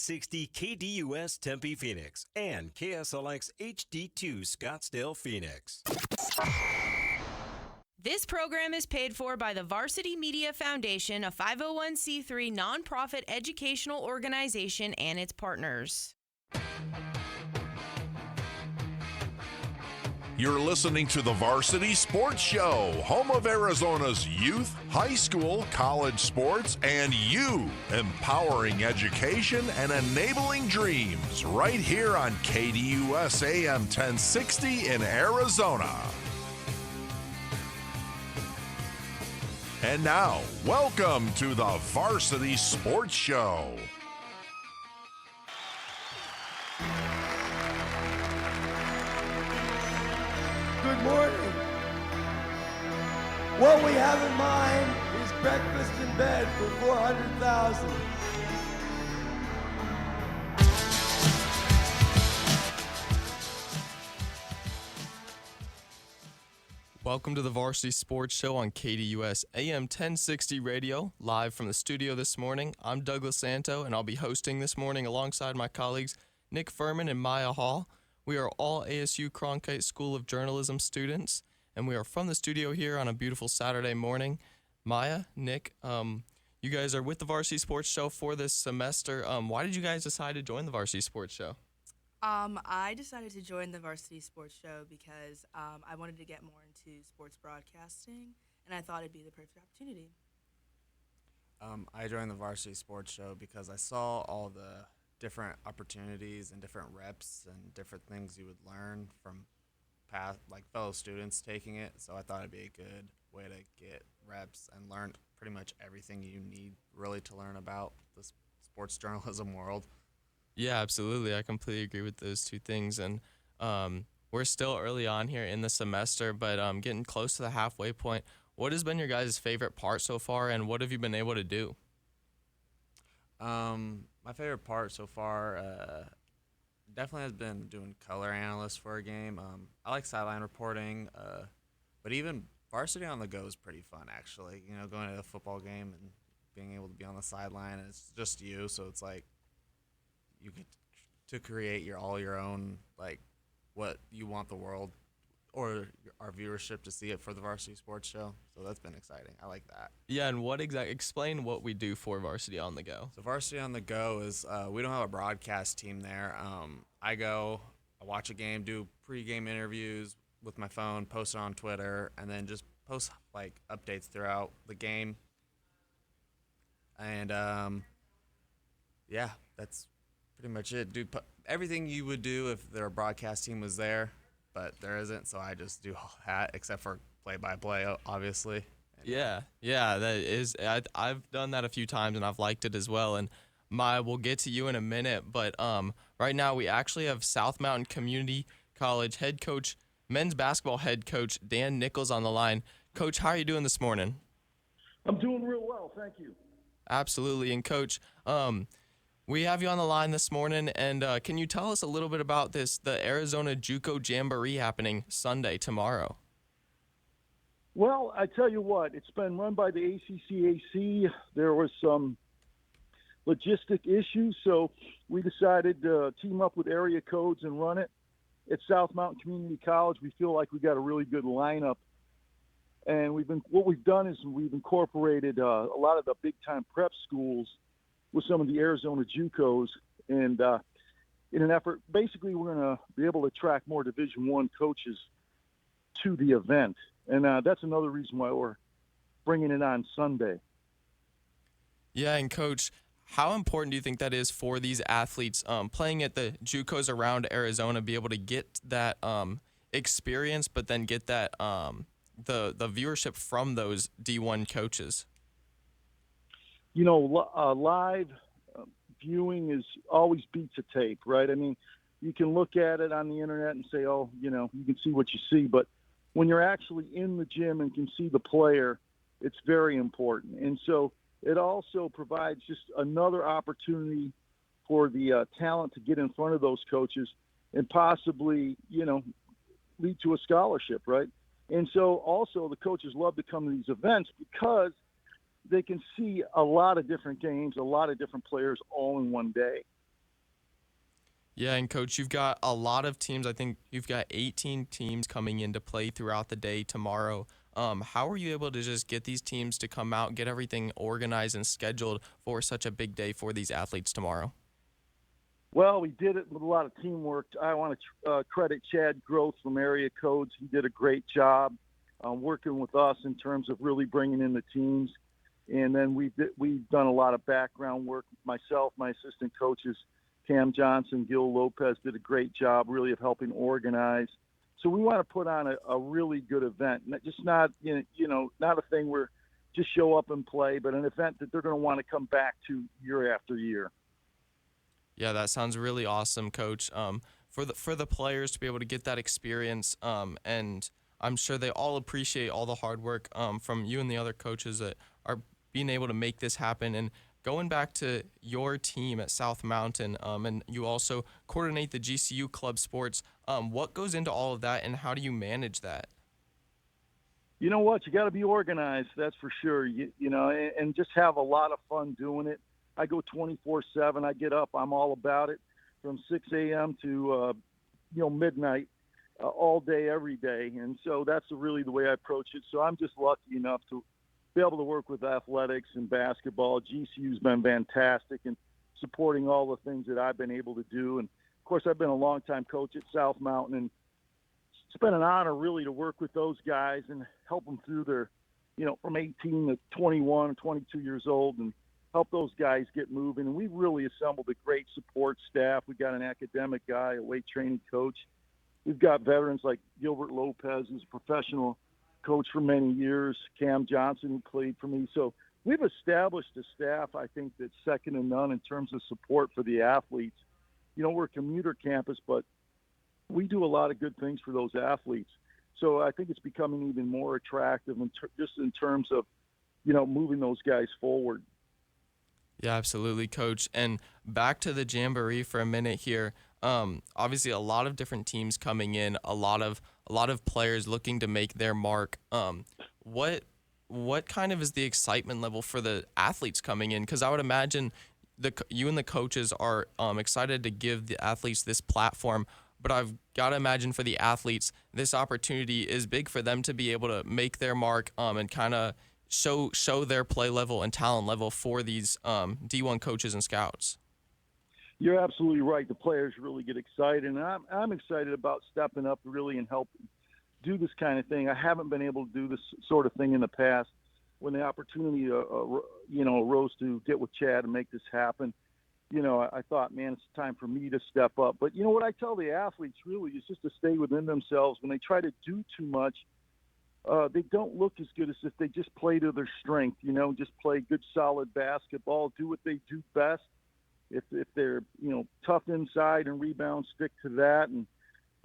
AM1060 KDUS Tempe Phoenix and KSLX HD2 Scottsdale Phoenix. This program is paid for by the Varsity Media Foundation, a 501c3 nonprofit educational organization, and its partners. You're listening to the Varsity Sports Show, home of Arizona's youth, high school, college sports, and you, empowering education and enabling dreams right here on KDUS AM 1060 in Arizona. And now, welcome to the Varsity Sports Show. Good morning. What we have in mind is breakfast in bed for 400,000. Welcome to the Varsity Sports Show on KDUS AM 1060 Radio, live from the studio this morning. I'm Douglas Santo, and I'll be hosting this morning alongside my colleagues Nick Furman and Maya Hall. We are all ASU Cronkite School of Journalism students, and we are from the studio here on a beautiful Saturday morning. Maya, Nick, you guys are with the Varsity Sports Show for this semester. Why did you guys decide to join the Varsity Sports Show? I decided to join the Varsity Sports Show because I wanted to get more into sports broadcasting, and I thought it'd be the perfect opportunity. I joined the Varsity Sports Show because I saw all the different opportunities and different reps and different things you would learn from past, like fellow students taking it. So I thought it'd be a good way to get reps and learn pretty much everything you need really to learn about the sports journalism world. Yeah, absolutely. I completely agree with those two things. And we're still early on here in the semester, but getting close to the halfway point. What has been your guys' favorite part so far, and what have you been able to do? My favorite part so far definitely has been doing color analyst for a game. I like sideline reporting, but even Varsity on the go is pretty fun, actually. You know, going to a football game and being able to be on the sideline, and it's just you, so it's like you get to create all your own, like, what you want the world or our viewership to see it for the Varsity Sports Show. So that's been exciting. I like that. Yeah, and explain what we do for Varsity on the Go. So Varsity on the Go is we don't have a broadcast team there. I watch a game, do pregame interviews with my phone, post it on Twitter, and then just post like updates throughout the game. And yeah, that's pretty much it. Do everything you would do if their broadcast team was there, but there isn't, so I just do all that except for play-by-play, obviously. Yeah, that is. I've done that a few times, and I've liked it as well. And Maya, we'll get to you in a minute, but right now we actually have South Mountain Community College head coach, men's basketball head coach Dan Nichols on the line. Coach, how are you doing this morning? I'm doing real well, thank you. Absolutely, and Coach, we have you on the line this morning, and can you tell us a little bit about the Arizona JUCO Jamboree happening Sunday, tomorrow? Well, I tell you what, it's been run by the ACCAC. There was some logistic issues, so we decided to team up with area codes and run it. At South Mountain Community College, we feel like we got a really good lineup. And what we've done is we've incorporated a lot of the big-time prep schools with some of the Arizona JUCOs, and in an effort, basically, we're going to be able to attract more Division I coaches to the event, and that's another reason why we're bringing it on Sunday. Yeah, and Coach, how important do you think that is for these athletes playing at the JUCOs around Arizona, be able to get that experience, but then get that the viewership from those D1 coaches? You know, live viewing always beats a tape, right? I mean, you can look at it on the internet and say, oh, you know, you can see what you see. But when you're actually in the gym and can see the player, it's very important. And so it also provides just another opportunity for the talent to get in front of those coaches and possibly, you know, lead to a scholarship, right? And so also the coaches love to come to these events because they can see a lot of different games, a lot of different players all in one day. Yeah, and Coach, you've got a lot of teams. I think you've got 18 teams coming into play throughout the day tomorrow. How were you able to just get these teams to come out, get everything organized and scheduled for such a big day for these athletes tomorrow? Well, we did it with a lot of teamwork. I want to credit Chad Groth from Area Codes. He did a great job working with us in terms of really bringing in the teams. And then we've done a lot of background work. Myself, my assistant coaches, Cam Johnson, Gil Lopez did a great job really of helping organize. So we want to put on a really good event, not a thing where just show up and play, but an event that they're going to want to come back to year after year. Yeah, that sounds really awesome, Coach. For the players to be able to get that experience, and I'm sure they all appreciate all the hard work from you and the other coaches that are being able to make this happen. And going back to your team at South Mountain, and you also coordinate the GCU club sports. What goes into all of that, and how do you manage that? You know what? You got to be organized. That's for sure. And just have a lot of fun doing it. I go 24/7. I get up. I'm all about it from 6 a.m. to midnight, all day, every day. And so that's really the way I approach it. So I'm just lucky enough to be able to work with athletics and basketball. GCU's been fantastic in supporting all the things that I've been able to do. And of course, I've been a longtime coach at South Mountain, and it's been an honor really to work with those guys and help them through their, from 18 to 21, 22 years old, and help those guys get moving. And we've really assembled a great support staff. We've got an academic guy, a weight training coach. We've got veterans like Gilbert Lopez, who's a professional coach for many years, Cam Johnson, who played for me. So we've established a staff, I think, that's second to none in terms of support for the athletes. We're a commuter campus, but we do a lot of good things for those athletes. So I think it's becoming even more attractive just in terms of, moving those guys forward. Yeah, absolutely, Coach. And back to the Jamboree for a minute here. Obviously, a lot of different teams coming in, a lot of players looking to make their mark. What kind of is the excitement level for the athletes coming in? Because I would imagine you and the coaches are excited to give the athletes this platform, but I've got to imagine for the athletes, this opportunity is big for them to be able to make their mark and kind of show their play level and talent level for these D1 coaches and scouts. You're absolutely right. The players really get excited, and I'm excited about stepping up really and helping do this kind of thing. I haven't been able to do this sort of thing in the past. When the opportunity, arose to get with Chad and make this happen, I thought, man, it's time for me to step up. But what I tell the athletes really is just to stay within themselves. When they try to do too much, they don't look as good as if they just play to their strength, just play good, solid basketball, do what they do best. If they're, tough inside and rebound, stick to that. And,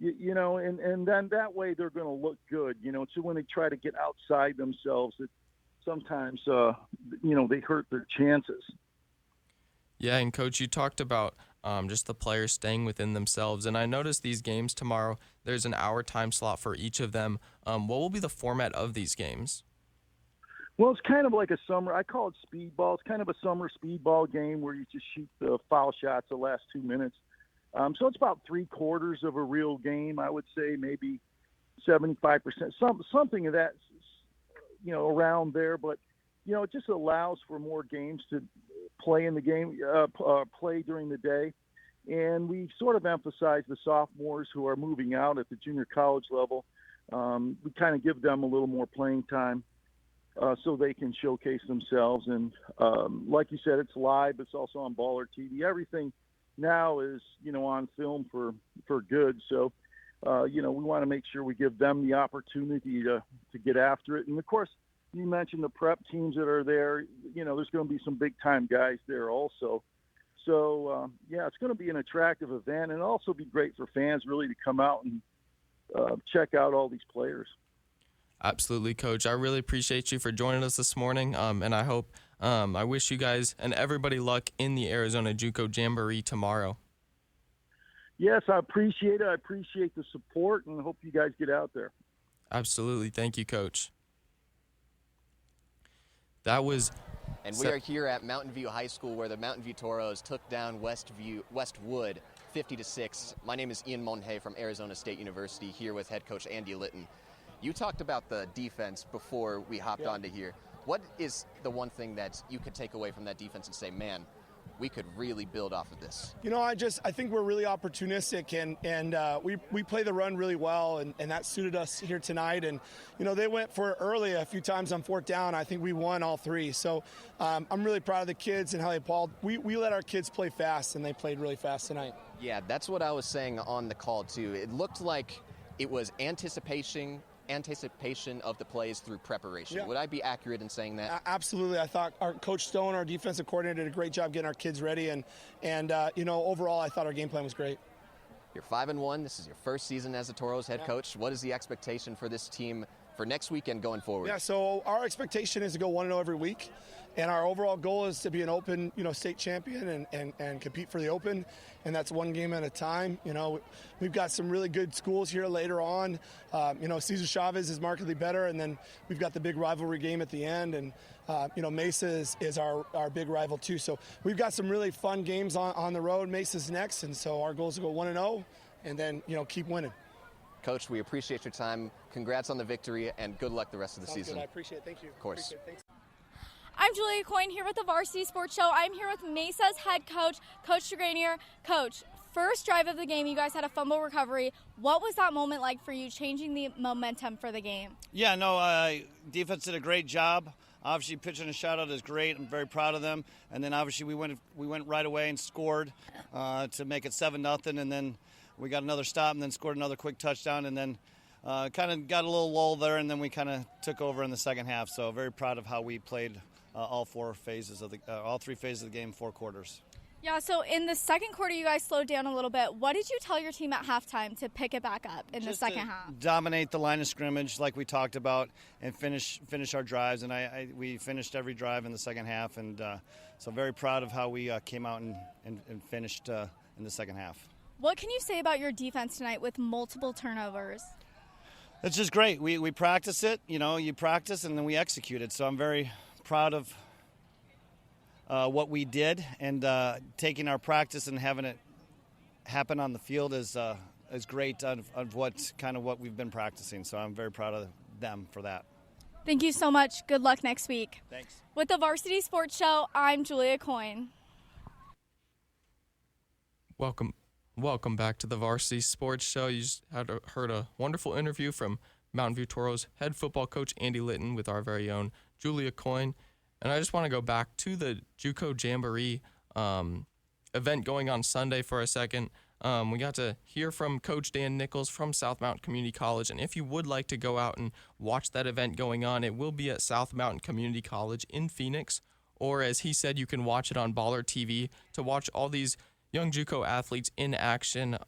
and then that way they're going to look good, so when they try to get outside themselves, it sometimes, they hurt their chances. Yeah, and Coach, you talked about just the players staying within themselves. And I noticed these games tomorrow, there's an hour time slot for each of them. What will be the format of these games? Well, it's kind of like a summer. I call it speedball. It's kind of a summer speedball game where you just shoot the foul shots the last 2 minutes. So it's about 3/4 of a real game, I would say, maybe 75%, something of that, around there. But, it just allows for more games to play in the game, play during the day. And we sort of emphasize the sophomores who are moving out at the junior college level. We kind of give them a little more playing time. So they can showcase themselves. And like you said, it's live. It's also on Baller TV. Everything now is, on film for good. So, we want to make sure we give them the opportunity to get after it. And, of course, you mentioned the prep teams that are there. There's going to be some big-time guys there also. So, it's going to be an attractive event, and also be great for fans really to come out and check out all these players. Absolutely, Coach. I really appreciate you for joining us this morning, and I wish you guys and everybody luck in the Arizona JUCO Jamboree tomorrow. Yes, I appreciate it. I appreciate the support, and I hope you guys get out there. Absolutely. Thank you, Coach. That was And we are here at Mountain View High School where the Mountain View Toros took down Westwood 50-6. My name is Ian Monhay from Arizona State University, here with head coach Andy Litton. You talked about the defense before we hopped onto here. What is the one thing that you could take away from that defense and say, man, we could really build off of this? You know, I think we're really opportunistic, and we play the run really well, and that suited us here tonight. And, you know, they went for it early a few times on fourth down. I think we won all three. So I'm really proud of the kids and how they balled. We let our kids play fast, and they played really fast tonight. Yeah, that's what I was saying on the call, too. It looked like it was anticipation of the plays through preparation. Yeah. Would I be accurate in saying that? Absolutely. I thought our Coach Stone, our defensive coordinator, did a great job getting our kids ready, and you know, overall, I thought our game plan was great. You're 5-1. This is your first season as a Toros head coach. What is the expectation for this team for next weekend going forward? Yeah, so our expectation is to go 1-0 every week, and our overall goal is to be an open, you know, state champion and compete for the open, and that's one game at a time. You know, we've got some really good schools here later on. You know, Cesar Chavez is markedly better, and then we've got the big rivalry game at the end, and you know, Mesa is our big rival too. So we've got some really fun games on the road. Mesa's next, and so our goal is to go 1-0, and then, you know, keep winning. Coach, we appreciate your time. Congrats on the victory, and good luck the rest of the season. Good. I appreciate it. Thank you. Of course. I'm Julia Coyne here with the Varsity Sports Show. I'm here with Mesa's head coach, Coach DeGranier. Coach, first drive of the game, you guys had a fumble recovery. What was that moment like for you, changing the momentum for the game? Yeah, no, defense did a great job. Obviously, pitching a shutout is great. I'm very proud of them. And then obviously we went right away and scored to make it 7-0, and then we got another stop and then scored another quick touchdown, and then kind of got a little lull there, and then we kind of took over in the second half. So very proud of how we played all three phases of the game, 4 quarters. Yeah, so in the second quarter, you guys slowed down a little bit. What did you tell your team at halftime to pick it back up in the second half? Dominate the line of scrimmage like we talked about and finish our drives. And we finished every drive in the second half. And so very proud of how we came out and finished in the second half. What can you say about your defense tonight with multiple turnovers? It's just great. We practice it. You know, you practice and then we execute it. So I'm very proud of what we did, and taking our practice and having it happen on the field is great of what we've been practicing. So I'm very proud of them for that. Thank you so much. Good luck next week. Thanks. With the Varsity Sports Show, I'm Julia Coyne. Welcome back to the Varsity Sports Show. You just heard a wonderful interview from Mountain View Toros head football coach Andy Litton with our very own Julia Coyne. And I just want to go back to the JUCO Jamboree event going on Sunday for a second. We got to hear from Coach Dan Nichols from South Mountain Community College. And if you would like to go out and watch that event going on, it will be at South Mountain Community College in Phoenix. Or as he said, you can watch it on Baller TV to watch all these young JUCO athletes in action,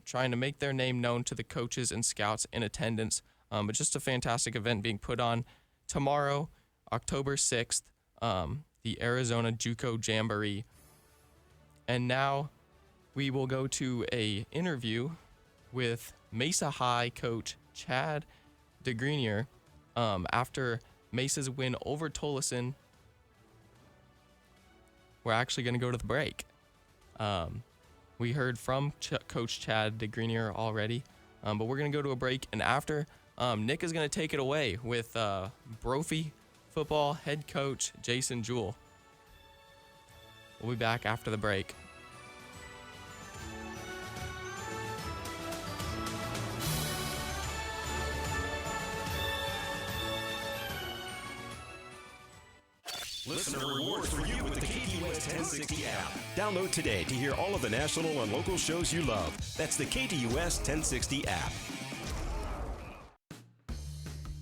trying to make their name known to the coaches and scouts in attendance. But just a fantastic event being put on tomorrow, October 6th, the Arizona JUCO Jamboree. And now we will go to a interview with Mesa High coach Chad DeGranier after Mesa's win over Tolleson. We're actually going to go to the break. We heard from Coach Chad DeGranier already, but we're going to go to a break. And after, Nick is going to take it away with Brophy football head coach Jason Jewell. We'll be back after the break. Listener rewards for you with the KDUS 1060 app. Download today to hear all of the national and local shows you love. That's the KDUS 1060 app.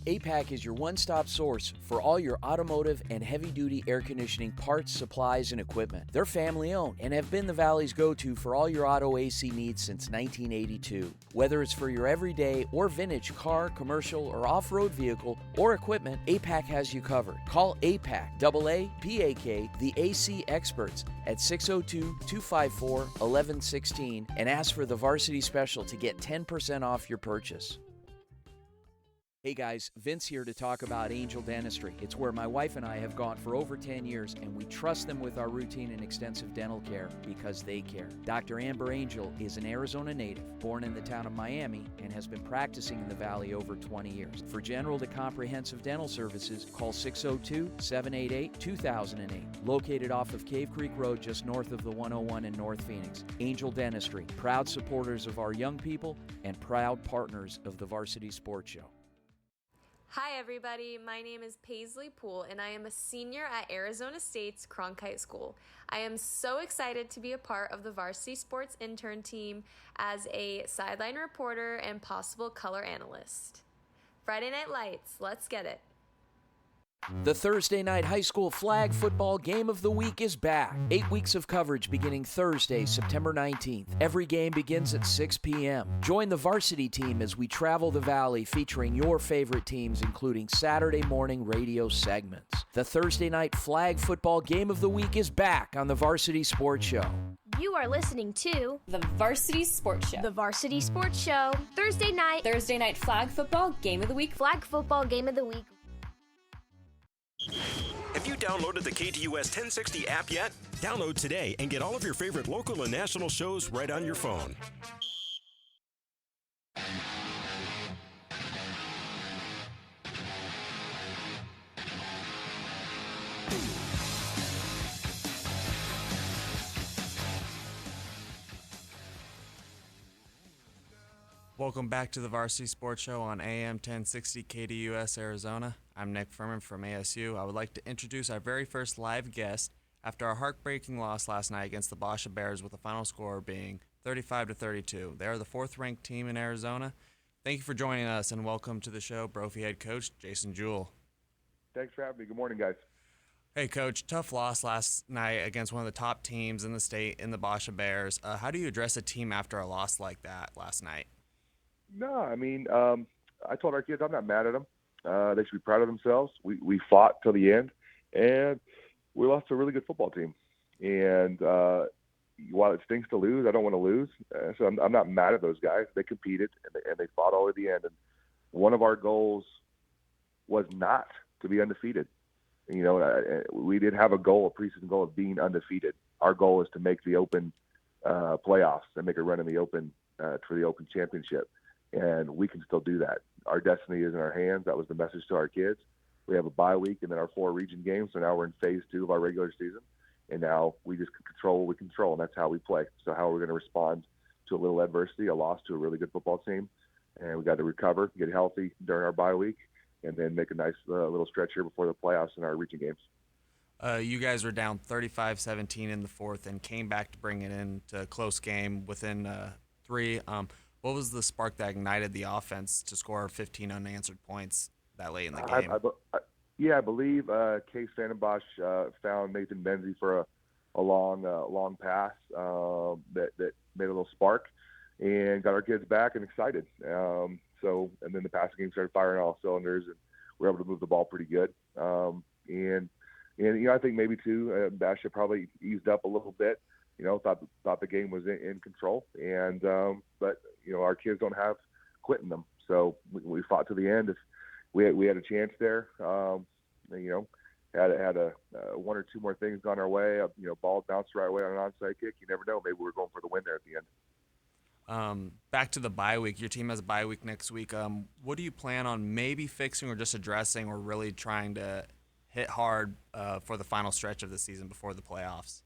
APAC is your one-stop source for all your automotive and heavy-duty air conditioning parts, supplies, and equipment. They're family-owned and have been the Valley's go-to for all your auto AC needs since 1982. Whether it's for your everyday or vintage car, commercial, or off-road vehicle or equipment, APAC has you covered. Call APAC, AA-PAK, the AC experts at 602-254-1116 and ask for the Varsity Special to get 10% off your purchase. Hey guys, Vince here to talk about Angel Dentistry. It's where my wife and I have gone for over 10 years, and we trust them with our routine and extensive dental care because they care. Dr. Amber Angel is an Arizona native, born in the town of Miami, and has been practicing in the Valley over 20 years. For general to comprehensive dental services, call 602-788-2008. Located off of Cave Creek Road just north of the 101 in North Phoenix. Angel Dentistry, proud supporters of our young people and proud partners of the Varsity Sports Show. Hi everybody, my name is Paisley Poole and I am a senior at Arizona State's Cronkite School. I am so excited to be a part of the Varsity Sports intern team as a sideline reporter and possible color analyst. Friday Night Lights, let's get it. The Thursday night high school flag football game of the week is back. 8 weeks of coverage beginning Thursday, September 19th. Every game begins at 6 p.m. Join the varsity team as we travel the Valley featuring your favorite teams, including Saturday morning radio segments. The Thursday night flag football game of the week is back on the Varsity Sports Show. You are listening to the Varsity Sports Show. The Varsity Sports Show. Thursday night flag football game of the week. Flag football game of the week. Have you downloaded the KDUS 1060 app yet? Download today and get all of your favorite local and national shows right on your phone. Welcome back to the Varsity Sports Show on AM 1060 KDUS Arizona. I'm Nick Furman from ASU. I would like to introduce our very first live guest after our heartbreaking loss last night against the Basha Bears with the final score being 35-32. They are the fourth-ranked team in Arizona. Thank you for joining us, and welcome to the show, Brophy head coach Jason Jewell. Thanks for having me. Good morning, guys. Hey, Coach, tough loss last night against one of the top teams in the state in the Basha Bears. How do you address a team after a loss like that last night? No, I mean, I told our kids I'm not mad at them. They should be proud of themselves. We fought till the end, and we lost to a really good football team. And while it stinks to lose, I don't want to lose. So I'm not mad at those guys. They competed, and they fought all at the end. And one of our goals was not to be undefeated. You know, we did have a goal, a preseason goal of being undefeated. Our goal is to make the Open playoffs and make a run in the Open for the Open championship. And we can still do that. Our destiny is in our hands. That was the message to our kids. We have a bye week and then our 4 region games. So now we're in phase 2 of our regular season. And now we just control what we control, and that's how we play. So how are we going to respond to a little adversity, a loss to a really good football team? And we got to recover, get healthy during our bye week, and then make a nice little stretch here before the playoffs in our region games. You guys were down 35-17 in the fourth and came back to bring it into a close game within 3. What was the spark that ignited the offense to score 15 unanswered points that late in the game? I believe Case Vandenbosch found Nathan Benzie for a long pass that made a little spark and got our kids back and excited. And then the passing game started firing on all cylinders, and we were able to move the ball pretty good. And you know, I think maybe too, Basha probably eased up a little bit. You know, thought the game was in control, and but you know, our kids don't have quit in them, so we fought to the end. If we had a chance there, you know, had a 1 or 2 more things gone our way, you know, ball bounced the right way on an onside kick. You never know, maybe we're going for the win there at the end. Back to the bye week. Your team has a bye week next week. What do you plan on maybe fixing or just addressing, or really trying to hit hard for the final stretch of the season before the playoffs?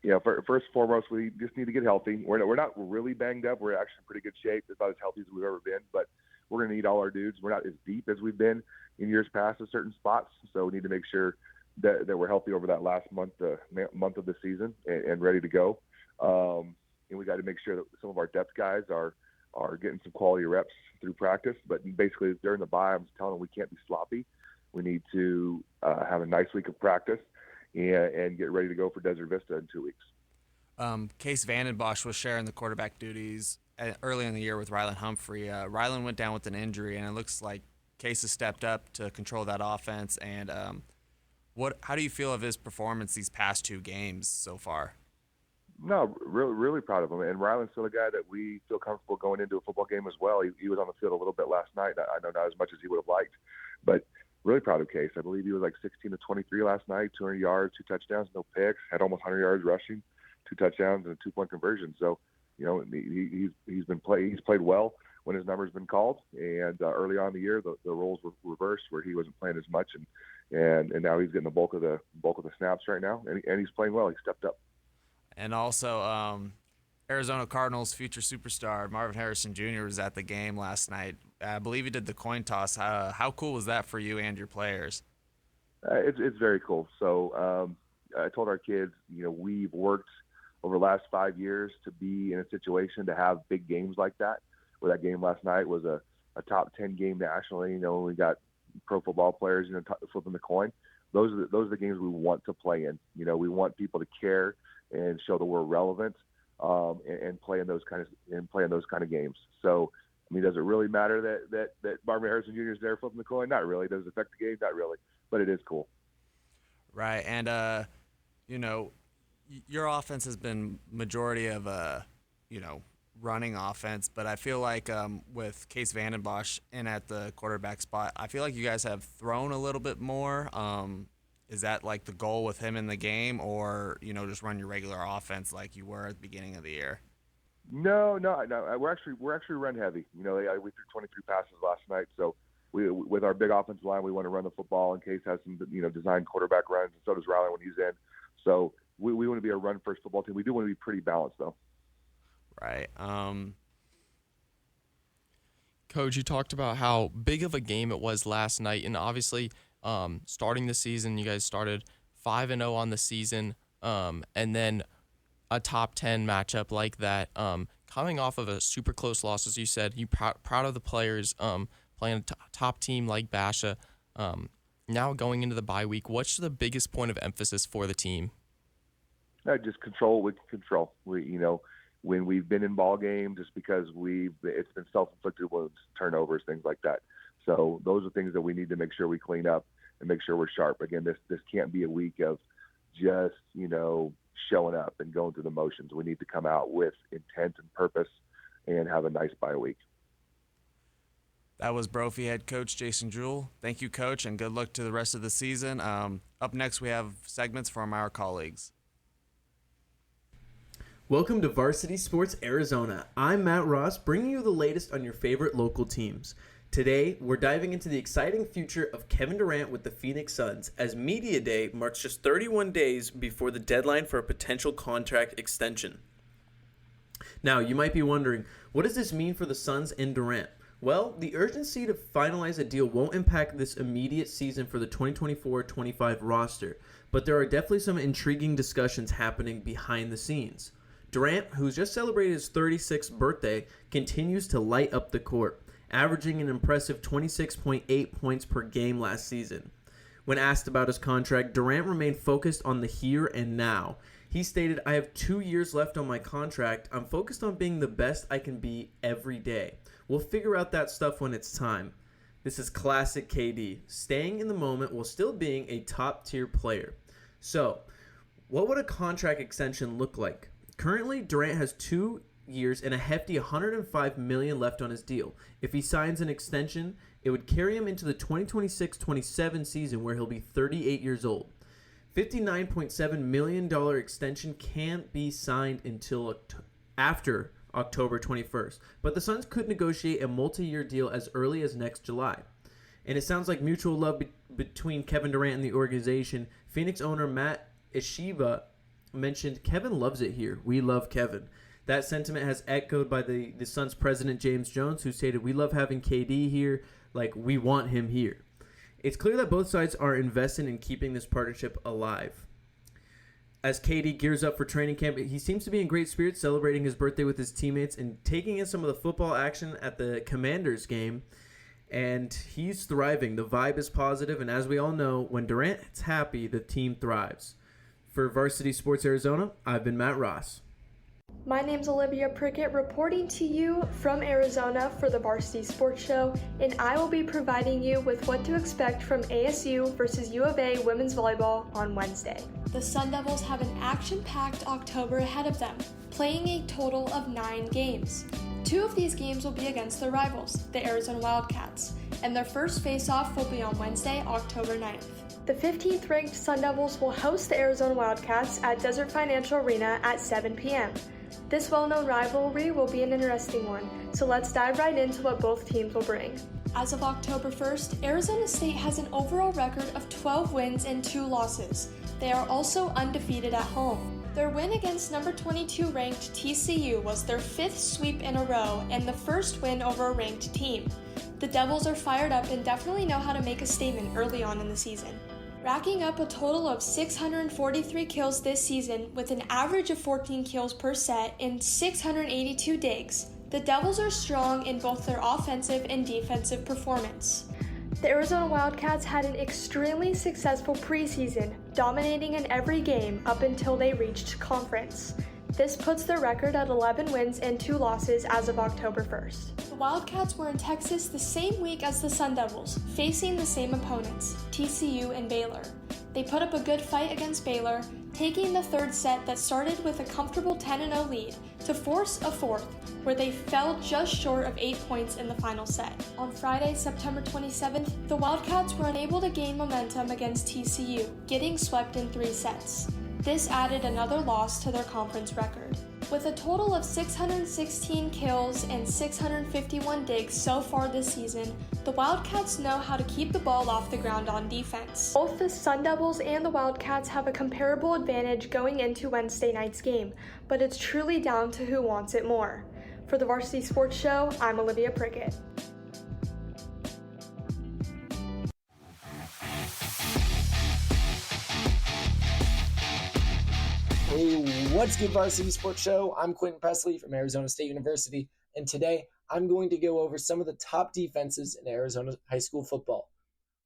Yeah, first and foremost, we just need to get healthy. We're not really banged up. We're actually in pretty good shape. It's not as healthy as we've ever been, but we're going to need all our dudes. We're not as deep as we've been in years past at certain spots, so we need to make sure that we're healthy over that last month of the season and ready to go. And we got to make sure that some of our depth guys are getting some quality reps through practice. But basically, during the bye, I'm just telling them we can't be sloppy. We need to have a nice week of practice and get ready to go for Desert Vista in 2 weeks. Case Vandenbosch was sharing the quarterback duties early in the year with Rylan Humphrey. Rylan went down with an injury, and it looks like Case has stepped up to control that offense. And how do you feel of his performance these past 2 games so far? No, really proud of him. And Ryland's still a guy that we feel comfortable going into a football game as well. He was on the field a little bit last night. I know not as much as he would have liked, but really proud of Case. I believe he was like 16 to 23 last night, 200 yards, 2 touchdowns, no picks, had almost 100 yards rushing, 2 touchdowns, and a 2-point conversion. So, he's played well when his number's been called. And early on in the year, the roles were reversed where he wasn't playing as much, and now he's getting the bulk of the snaps right now, and he's playing well. He stepped up. And also, Arizona Cardinals future superstar Marvin Harrison Jr. was at the game last night. I believe he did the coin toss. How cool was that for you and your players? It's very cool. So I told our kids, we've worked over the last 5 years to be in a situation to have big games like that. Where that game last night was a top 10 game nationally. We got pro football players, flipping the coin. Those are the games we want to play in. We want people to care and show that we're relevant, and play in those kind of games. So, does it really matter that Marvin Harrison Jr. is there flipping the coin? Not really. Does it affect the game? Not really. But it is cool. Right, and your offense has been majority of running offense, but I feel like with Case Vandenbosch in at the quarterback spot, I feel like you guys have thrown a little bit more. Is that like the goal with him in the game, or just run your regular offense like you were at the beginning of the year? No. We're actually run heavy. We threw 23 passes last night, so with our big offensive line, we want to run the football. In Case has some designed quarterback runs, and so does Riley when he's in. So we want to be a run first football team. We do want to be pretty balanced though. Right. Coach, you talked about how big of a game it was last night, and obviously starting the season, you guys started 5-0 on the season, and then a top 10 matchup like that. Coming off of a super close loss, as you said, you proud of the players playing a top team like Basha. Now going into the bye week, what's the biggest point of emphasis for the team? Just control what we can control. When we've been in ball games, just because it's been self-inflicted wounds, turnovers, things like that. So those are things that we need to make sure we clean up and make sure we're sharp. Again, this can't be a week of just, showing up and going through the motions. We need to come out with intent and purpose and have a nice bye week. That was Brophy head coach Jason Jewell. Thank you, Coach, and good luck to the rest of the season. Up next, we have segments from our colleagues. Welcome to Varsity Sports Arizona. I'm Matt Ross, bringing you the latest on your favorite local teams. Today, we're diving into the exciting future of Kevin Durant with the Phoenix Suns, as Media Day marks just 31 days before the deadline for a potential contract extension. Now, you might be wondering, what does this mean for the Suns and Durant? Well, the urgency to finalize a deal won't impact this immediate season for the 2024-25 roster, but there are definitely some intriguing discussions happening behind the scenes. Durant, who's just celebrated his 36th birthday, continues to light up the court, averaging an impressive 26.8 points per game last season. When asked about his contract, Durant remained focused on the here and now. He stated, "I have 2 years left on my contract. I'm focused on being the best I can be every day. We'll figure out that stuff when it's time." This is classic KD, staying in the moment while still being a top-tier player. So, what would a contract extension look like? Currently, Durant has 2 years and a hefty $105 million left on his deal. If he signs an extension, it would carry him into the 2026-27 season, where he'll be 38 years old. $59.7 million extension can't be signed until after October 21st, but the Suns could negotiate a multi-year deal as early as next July. And it sounds like mutual love between Kevin Durant and the organization. Phoenix owner Matt Ishiba mentioned, "Kevin loves it here. We love Kevin." That sentiment has echoed by the Suns president James Jones, who stated, "We love having KD here. Like, we want him here." It's clear that both sides are invested in keeping this partnership alive. As KD gears up for training camp, he seems to be in great spirits, celebrating his birthday with his teammates and taking in some of the football action at the Commanders game. And he's thriving. The vibe is positive, and as we all know, when Durant's happy, the team thrives. For Varsity Sports Arizona, I've been Matt Ross. My name's Olivia Prickett, reporting to you from Arizona for the Varsity Sports Show, and I will be providing you with what to expect from ASU versus U of A women's volleyball on Wednesday. The Sun Devils have an action-packed October ahead of them, playing a total of 9 games. 2 of these games will be against their rivals, the Arizona Wildcats, and their first face-off will be on Wednesday, October 9th. The 15th ranked Sun Devils will host the Arizona Wildcats at Desert Financial Arena at 7 p.m. This well-known rivalry will be an interesting one, so let's dive right into what both teams will bring. As of October 1st, Arizona State has an overall record of 12 wins and 2 losses. They are also undefeated at home. Their win against number 22 ranked TCU was their 5th sweep in a row and the first win over a ranked team. The Devils are fired up and definitely know how to make a statement early on in the season. Racking up a total of 643 kills this season with an average of 14 kills per set and 682 digs, the Devils are strong in both their offensive and defensive performance. The Arizona Wildcats had an extremely successful preseason, dominating in every game up until they reached conference. This puts their record at 11 wins and 2 losses as of October 1st. The Wildcats were in Texas the same week as the Sun Devils, facing the same opponents, TCU and Baylor. They put up a good fight against Baylor, taking the third set that started with a comfortable 10-0 lead to force a fourth, where they fell just short of 8 points in the final set. On Friday, September 27th, the Wildcats were unable to gain momentum against TCU, getting swept in 3 sets. This added another loss to their conference record. With a total of 616 kills and 651 digs so far this season, the Wildcats know how to keep the ball off the ground on defense. Both the Sun Devils and the Wildcats have a comparable advantage going into Wednesday night's game, but it's truly down to who wants it more. For the Varsity Sports Show, I'm Olivia Prickett. Hey, what's good, Varsity Sports Show? I'm Quentin Presley from Arizona State University, and today I'm going to go over some of the top defenses in Arizona high school football.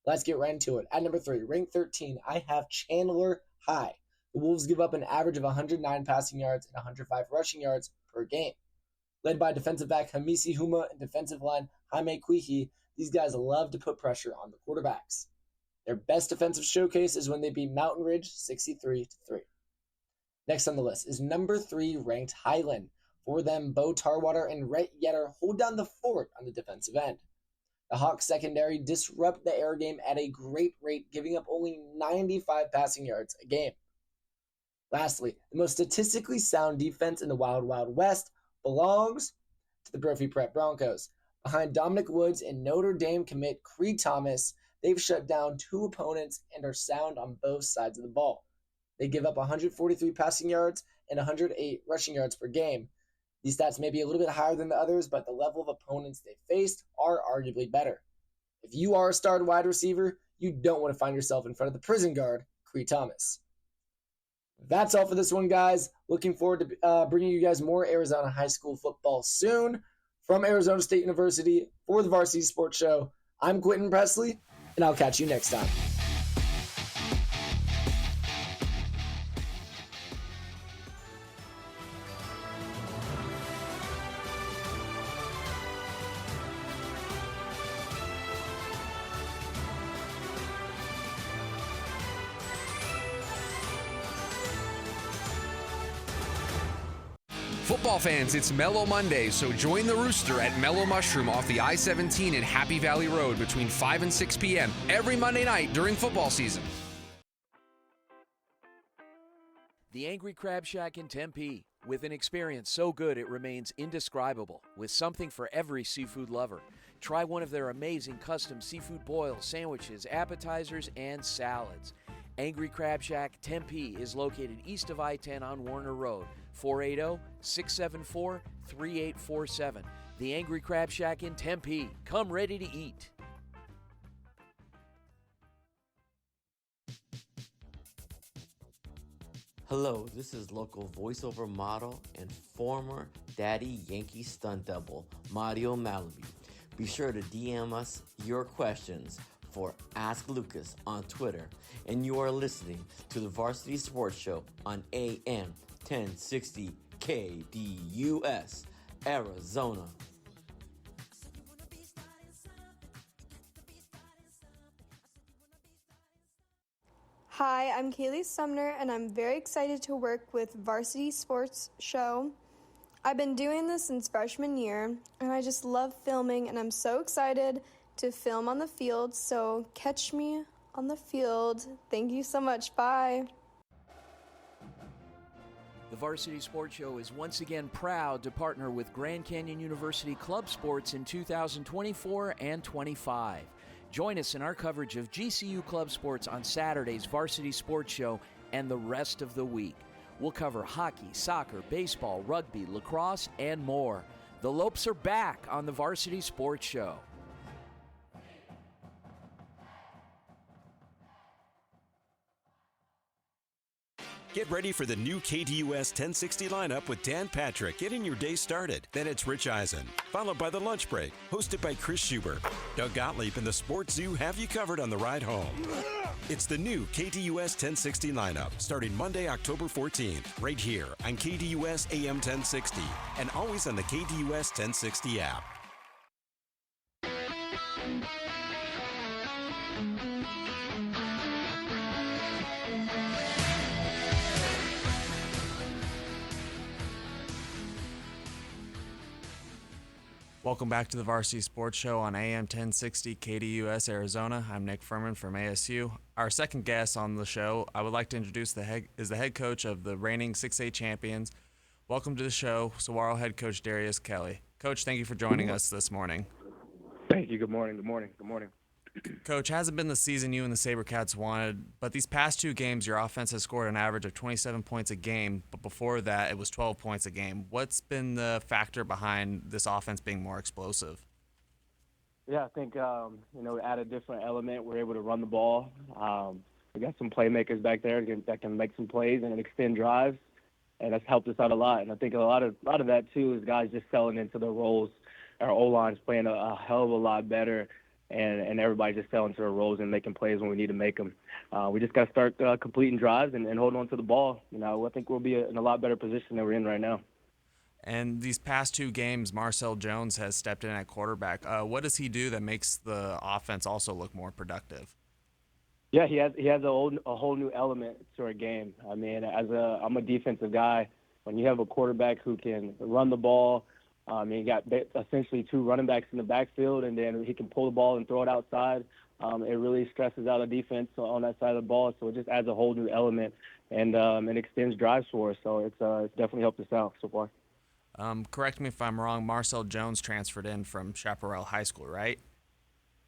Let's get right into it. At number 3, ranked 13, I have Chandler High. The Wolves give up an average of 109 passing yards and 105 rushing yards per game. Led by defensive back Hamisi Huma and defensive line Jaime Quihi, these guys love to put pressure on the quarterbacks. Their best defensive showcase is when they beat Mountain Ridge 63-3. Next on the list is number 3 ranked Highland. For them, Bo Tarwater and Rhett Yetter hold down the fort on the defensive end. The Hawks secondary disrupt the air game at a great rate, giving up only 95 passing yards a game. Lastly, the most statistically sound defense in the Wild Wild West belongs to the Brophy Prep Broncos. Behind Dominic Woods and Notre Dame commit Creed Thomas, they've shut down 2 opponents and are sound on both sides of the ball. They give up 143 passing yards and 108 rushing yards per game. These stats may be a little bit higher than the others, but the level of opponents they faced are arguably better. If you are a starting wide receiver, you don't want to find yourself in front of the prison guard, Creed Thomas. That's all for this one, guys. Looking forward to bringing you guys more Arizona high school football soon. From Arizona State University, for the Varsity Sports Show, I'm Quentin Presley, and I'll catch you next time. Football fans, it's Mellow Monday, so join the Rooster at Mellow Mushroom off the I-17 in Happy Valley Road between 5 and 6 p.m. every Monday night during football season. The Angry Crab Shack in Tempe. With an experience so good it remains indescribable, with something for every seafood lover. Try one of their amazing custom seafood boils, sandwiches, appetizers, and salads. Angry Crab Shack Tempe is located east of I-10 on Warner Road, 480-674-3847. The Angry Crab Shack in Tempe. Come ready to eat. Hello, this is local voiceover model and former Daddy Yankee stunt double, Mario Malaby. Be sure to DM us your questions for Ask Lucas on Twitter. And you are listening to the Varsity Sports Show on AM1060 KDUS, Arizona. Hi, I'm Kaylee Sumner, and I'm very excited to work with Varsity Sports Show. I've been doing this since freshman year, and I just love filming, and I'm so excited to film on the field, so catch me on the field. Thank you so much. Bye. The Varsity Sports Show is once again proud to partner with Grand Canyon University Club Sports in 2024 and 25. Join us in our coverage of GCU Club Sports on Saturday's Varsity Sports Show and the rest of the week. We'll cover hockey, soccer, baseball, rugby, lacrosse, and more. The Lopes are back on the Varsity Sports Show. Get ready for the new KDUS 1060 lineup with Dan Patrick getting your day started. Then it's Rich Eisen, followed by The Lunch Break, hosted by Chris Schubert. Doug Gottlieb and the Sports Zoo have you covered on the ride home. It's the new KDUS 1060 lineup, starting Monday, October 14th, right here on KDUS AM 1060, and always on the KDUS 1060 app. Welcome back to the Varsity Sports Show on AM 1060 KDUS Arizona. I'm Nick Furman from ASU. Our second guest on the show, I would like to introduce the head coach of the reigning 6A champions. Welcome to the show, Saguaro head coach Darius Kelly. Coach, thank you for joining us this morning. Thank you. Good morning. Good morning. Good morning. Coach, hasn't been the season you and the SaberCats wanted, but these past two games, your offense has scored an average of 27 points a game, but before that, it was 12 points a game. What's been the factor behind this offense being more explosive? Yeah, I think, we add a different element. We're able to run the ball. We got some playmakers back there that can make some plays and extend drives, and that's helped us out a lot. And I think a lot of that, too, is guys just selling into their roles. Our O-line's playing a hell of a lot better. And everybody just fell into their roles and making plays when we need to make them. We just got to start completing drives and holding on to the ball. I think we'll be in a lot better position than we're in right now. And these past two games, Marcel Jones has stepped in at quarterback. What does he do that makes the offense also look more productive? Yeah, he has a whole new element to our game. I mean, I'm a defensive guy. When you have a quarterback who can run the ball, you got essentially two running backs in the backfield, and then he can pull the ball and throw it outside. It really stresses out a defense on that side of the ball, so it just adds a whole new element and it extends drives for us. So it's definitely helped us out so far. Correct me if I'm wrong. Marcel Jones transferred in from Chaparral High School, right?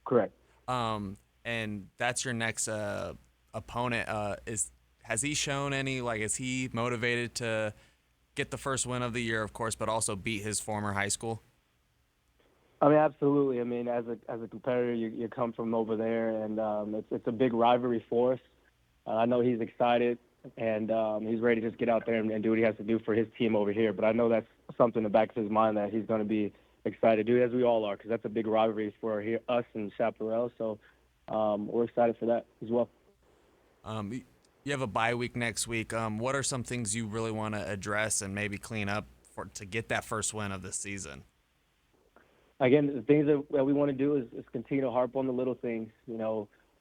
Correct. And that's your next opponent. Has he shown any? Is he motivated to get the first win of the year, of course, but also beat his former high school? I mean, absolutely. I mean, as a competitor, you come from over there, and it's a big rivalry for us. I know he's excited, and he's ready to just get out there and do what he has to do for his team over here. But I know that's something in the back of his mind that he's going to be excited to do, as we all are, because that's a big rivalry for us and Chaparral. So we're excited for that as well. You have a bye week next week. What are some things you really want to address and maybe clean up to get that first win of the season? Again, the things that we want to do is continue to harp on the little things,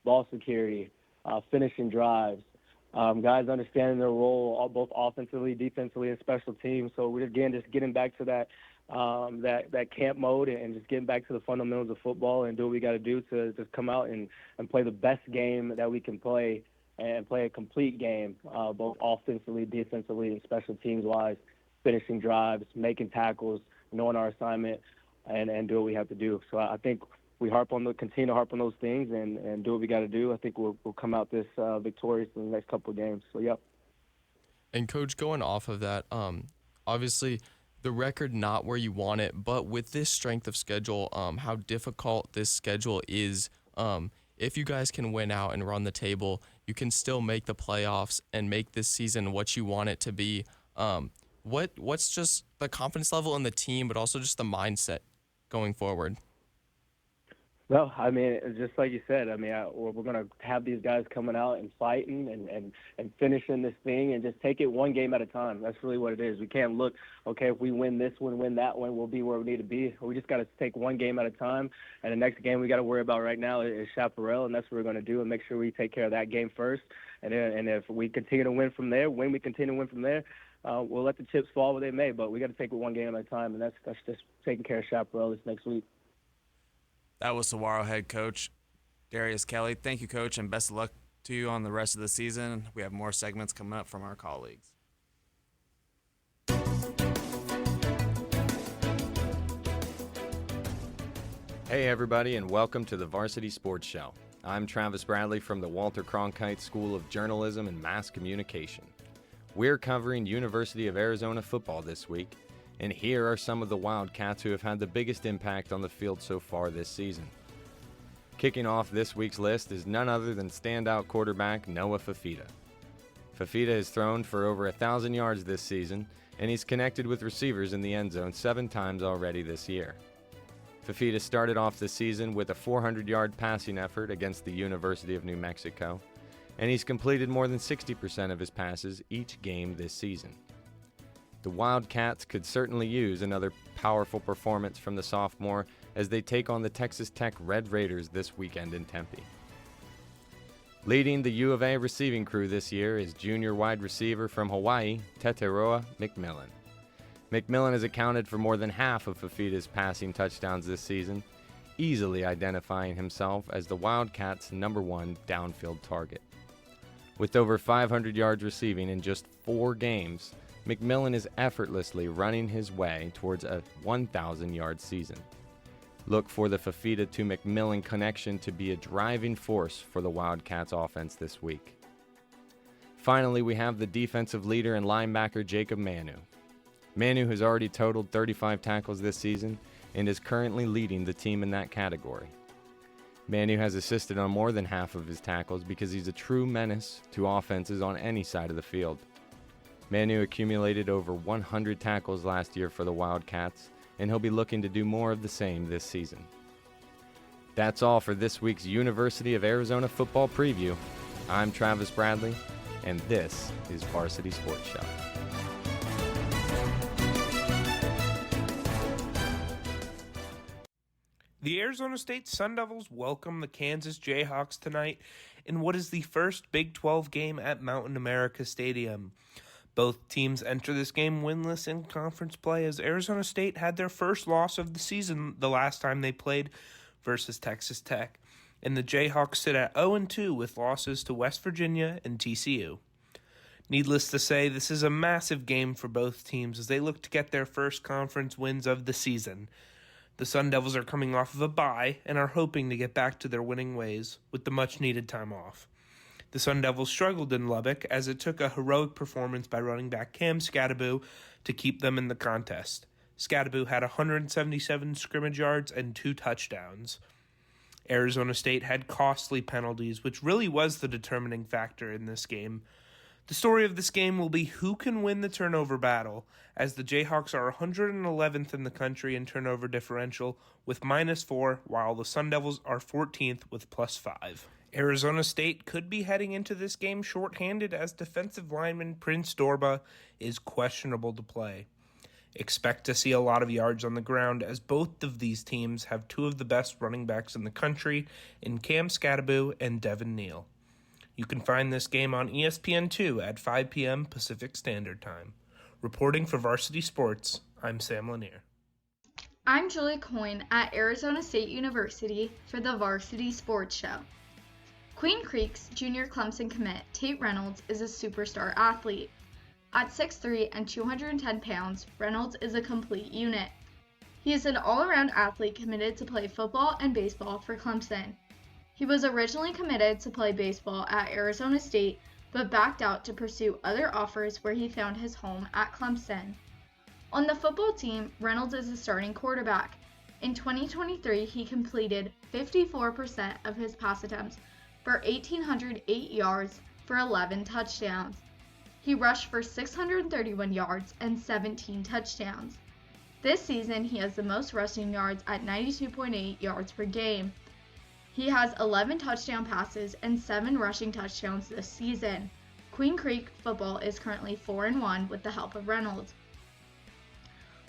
ball security, finishing drives, guys understanding their role, both offensively, defensively, and special teams. So we're, again, just getting back to that camp mode and just getting back to the fundamentals of football and do what we got to do to just come out and play the best game that we can play and play a complete game, both offensively, defensively, and special teams-wise, finishing drives, making tackles, knowing our assignment, and do what we have to do. So I think we continue to harp on those things and do what we got to do. I think we'll come out this victorious in the next couple of games. So, yep. And, Coach, going off of that, obviously the record not where you want it, but with this strength of schedule, how difficult this schedule is, if you guys can win out and run the table, you can still make the playoffs and make this season what you want it to be. What's just the confidence level in the team, but also just the mindset going forward? Well, I mean, it's just like you said. I mean, we're going to have these guys coming out and fighting and finishing this thing and just take it one game at a time. That's really what it is. We can't look, okay, if we win this one, win that one, we'll be where we need to be. We just got to take one game at a time. And the next game we got to worry about right now is Chaparral, and that's what we're going to do and make sure we take care of that game first. And if we continue to win from there, we'll let the chips fall where they may. But we got to take it one game at a time, and that's just taking care of Chaparral this next week. That was Saguaro head coach Darius Kelly. Thank you, Coach, and best of luck to you on the rest of the season. We have more segments coming up from our colleagues. Hey, everybody, and welcome to the Varsity Sports Show. I'm Travis Bradley from the Walter Cronkite School of Journalism and Mass Communication. We're covering University of Arizona football this week, and here are some of the Wildcats who have had the biggest impact on the field so far this season. Kicking off this week's list is none other than standout quarterback Noah Fafita. Fafita has thrown for over 1,000 yards this season, and he's connected with receivers in the end zone 7 times already this year. Fafita started off the season with a 400-yard passing effort against the University of New Mexico, and he's completed more than 60% of his passes each game this season. The Wildcats could certainly use another powerful performance from the sophomore as they take on the Texas Tech Red Raiders this weekend in Tempe. Leading the U of A receiving crew this year is junior wide receiver from Hawaii, Teteroa McMillan. McMillan has accounted for more than half of Fafita's passing touchdowns this season, easily identifying himself as the Wildcats' #1 downfield target. With over 500 yards receiving in just 4 games, McMillan is effortlessly running his way towards a 1,000-yard season. Look for the Fafita to McMillan connection to be a driving force for the Wildcats offense this week. Finally, we have the defensive leader and linebacker Jacob Manu. Manu has already totaled 35 tackles this season and is currently leading the team in that category. Manu has assisted on more than half of his tackles because he's a true menace to offenses on any side of the field. Manu accumulated over 100 tackles last year for the Wildcats, and he'll be looking to do more of the same this season. That's all for this week's University of Arizona football preview. I'm Travis Bradley, and this is Varsity Sports Show. The Arizona State Sun Devils welcome the Kansas Jayhawks tonight in what is the first Big 12 game at Mountain America Stadium. Both teams enter this game winless in conference play as Arizona State had their first loss of the season the last time they played versus Texas Tech, and the Jayhawks sit at 0-2 with losses to West Virginia and TCU. Needless to say, this is a massive game for both teams as they look to get their first conference wins of the season. The Sun Devils are coming off of a bye and are hoping to get back to their winning ways with the much-needed time off. The Sun Devils struggled in Lubbock as it took a heroic performance by running back Cam Scadaboo to keep them in the contest. Scadaboo had 177 scrimmage yards and 2 touchdowns. Arizona State had costly penalties, which really was the determining factor in this game. The story of this game will be who can win the turnover battle, as the Jayhawks are 111th in the country in turnover differential with -4, while the Sun Devils are 14th with +5. Arizona State could be heading into this game shorthanded as defensive lineman Prince Dorba is questionable to play. Expect to see a lot of yards on the ground as both of these teams have 2 of the best running backs in the country in Cam Scadaboo and Devin Neal. You can find this game on ESPN2 at 5 p.m. Pacific Standard Time. Reporting for Varsity Sports, I'm Sam Lanier. I'm Julie Coyne at Arizona State University for the Varsity Sports Show. Queen Creek's junior Clemson commit Tate Reynolds is a superstar athlete. At 6'3" and 210 pounds, Reynolds is a complete unit. He is an all-around athlete committed to play football and baseball for Clemson. He was originally committed to play baseball at Arizona State, but backed out to pursue other offers where he found his home at Clemson. On the football team, Reynolds is a starting quarterback. In 2023, he completed 54% of his pass attempts for 1,808 yards for 11 touchdowns. He rushed for 631 yards and 17 touchdowns. This season, he has the most rushing yards at 92.8 yards per game. He has 11 touchdown passes and 7 rushing touchdowns this season. Queen Creek football is currently 4-1 with the help of Reynolds.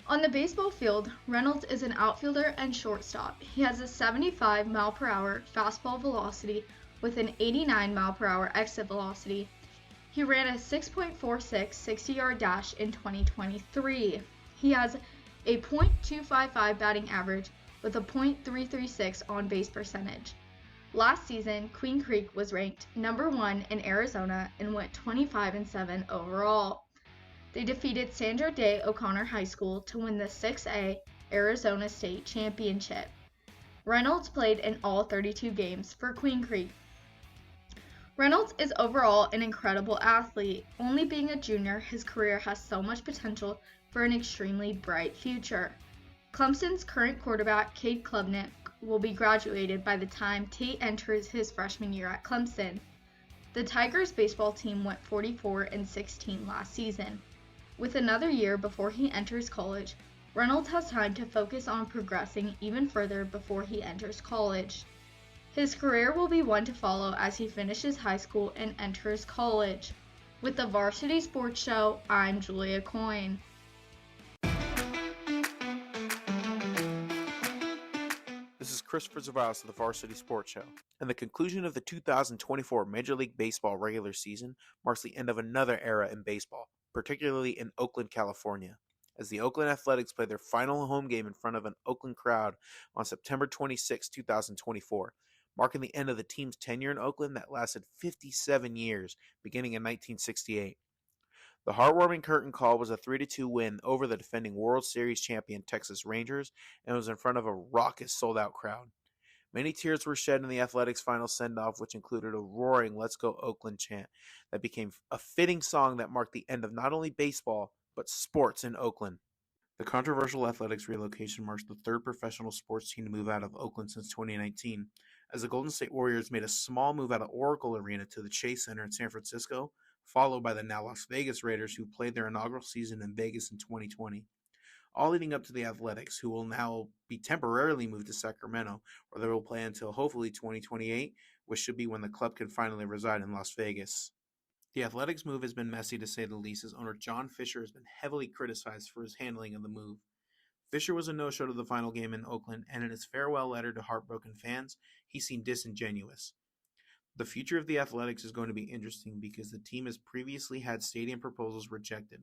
On the baseball field, Reynolds is an outfielder and shortstop. He has a 75 mile per hour fastball velocity with an 89 mile per hour exit velocity. He ran a 6.46 60-yard dash in 2023. He has a .255 batting average with a .336 on-base percentage. Last season, Queen Creek was ranked number 1 in Arizona and went 25-7 overall. They defeated Sandra Day O'Connor High School to win the 6A Arizona State Championship. Reynolds played in all 32 games for Queen Creek. Reynolds is overall an incredible athlete. Only being a junior, his career has so much potential for an extremely bright future. Clemson's current quarterback, Cade Klubnik, will be graduated by the time Tate enters his freshman year at Clemson. The Tigers baseball team went 44-16 last season. With another year before he enters college, Reynolds has time to focus on progressing even further before he enters college. His career will be one to follow as he finishes high school and enters college. With the Varsity Sports Show, I'm Julia Coyne. This is Christopher Zavalos of the Varsity Sports Show, and the conclusion of the 2024 Major League Baseball regular season marks the end of another era in baseball, particularly in Oakland, California, as the Oakland Athletics play their final home game in front of an Oakland crowd on September 26, 2024, marking the end of the team's tenure in Oakland that lasted 57 years, beginning in 1968. The heartwarming curtain call was a 3-2 win over the defending World Series champion Texas Rangers and was in front of a raucous sold-out crowd. Many tears were shed in the Athletics' final send-off, which included a roaring "Let's Go Oakland" chant that became a fitting song that marked the end of not only baseball, but sports in Oakland. The controversial Athletics relocation marks the third professional sports team to move out of Oakland since 2019, as the Golden State Warriors made a small move out of Oracle Arena to the Chase Center in San Francisco, followed by the now Las Vegas Raiders, who played their inaugural season in Vegas in 2020. All leading up to the Athletics, who will now be temporarily moved to Sacramento, where they will play until hopefully 2028, which should be when the club can finally reside in Las Vegas. The Athletics move has been messy to say the least, as owner John Fisher has been heavily criticized for his handling of the move. Fisher was a no-show to the final game in Oakland, and in his farewell letter to heartbroken fans, he seemed disingenuous. The future of the Athletics is going to be interesting because the team has previously had stadium proposals rejected,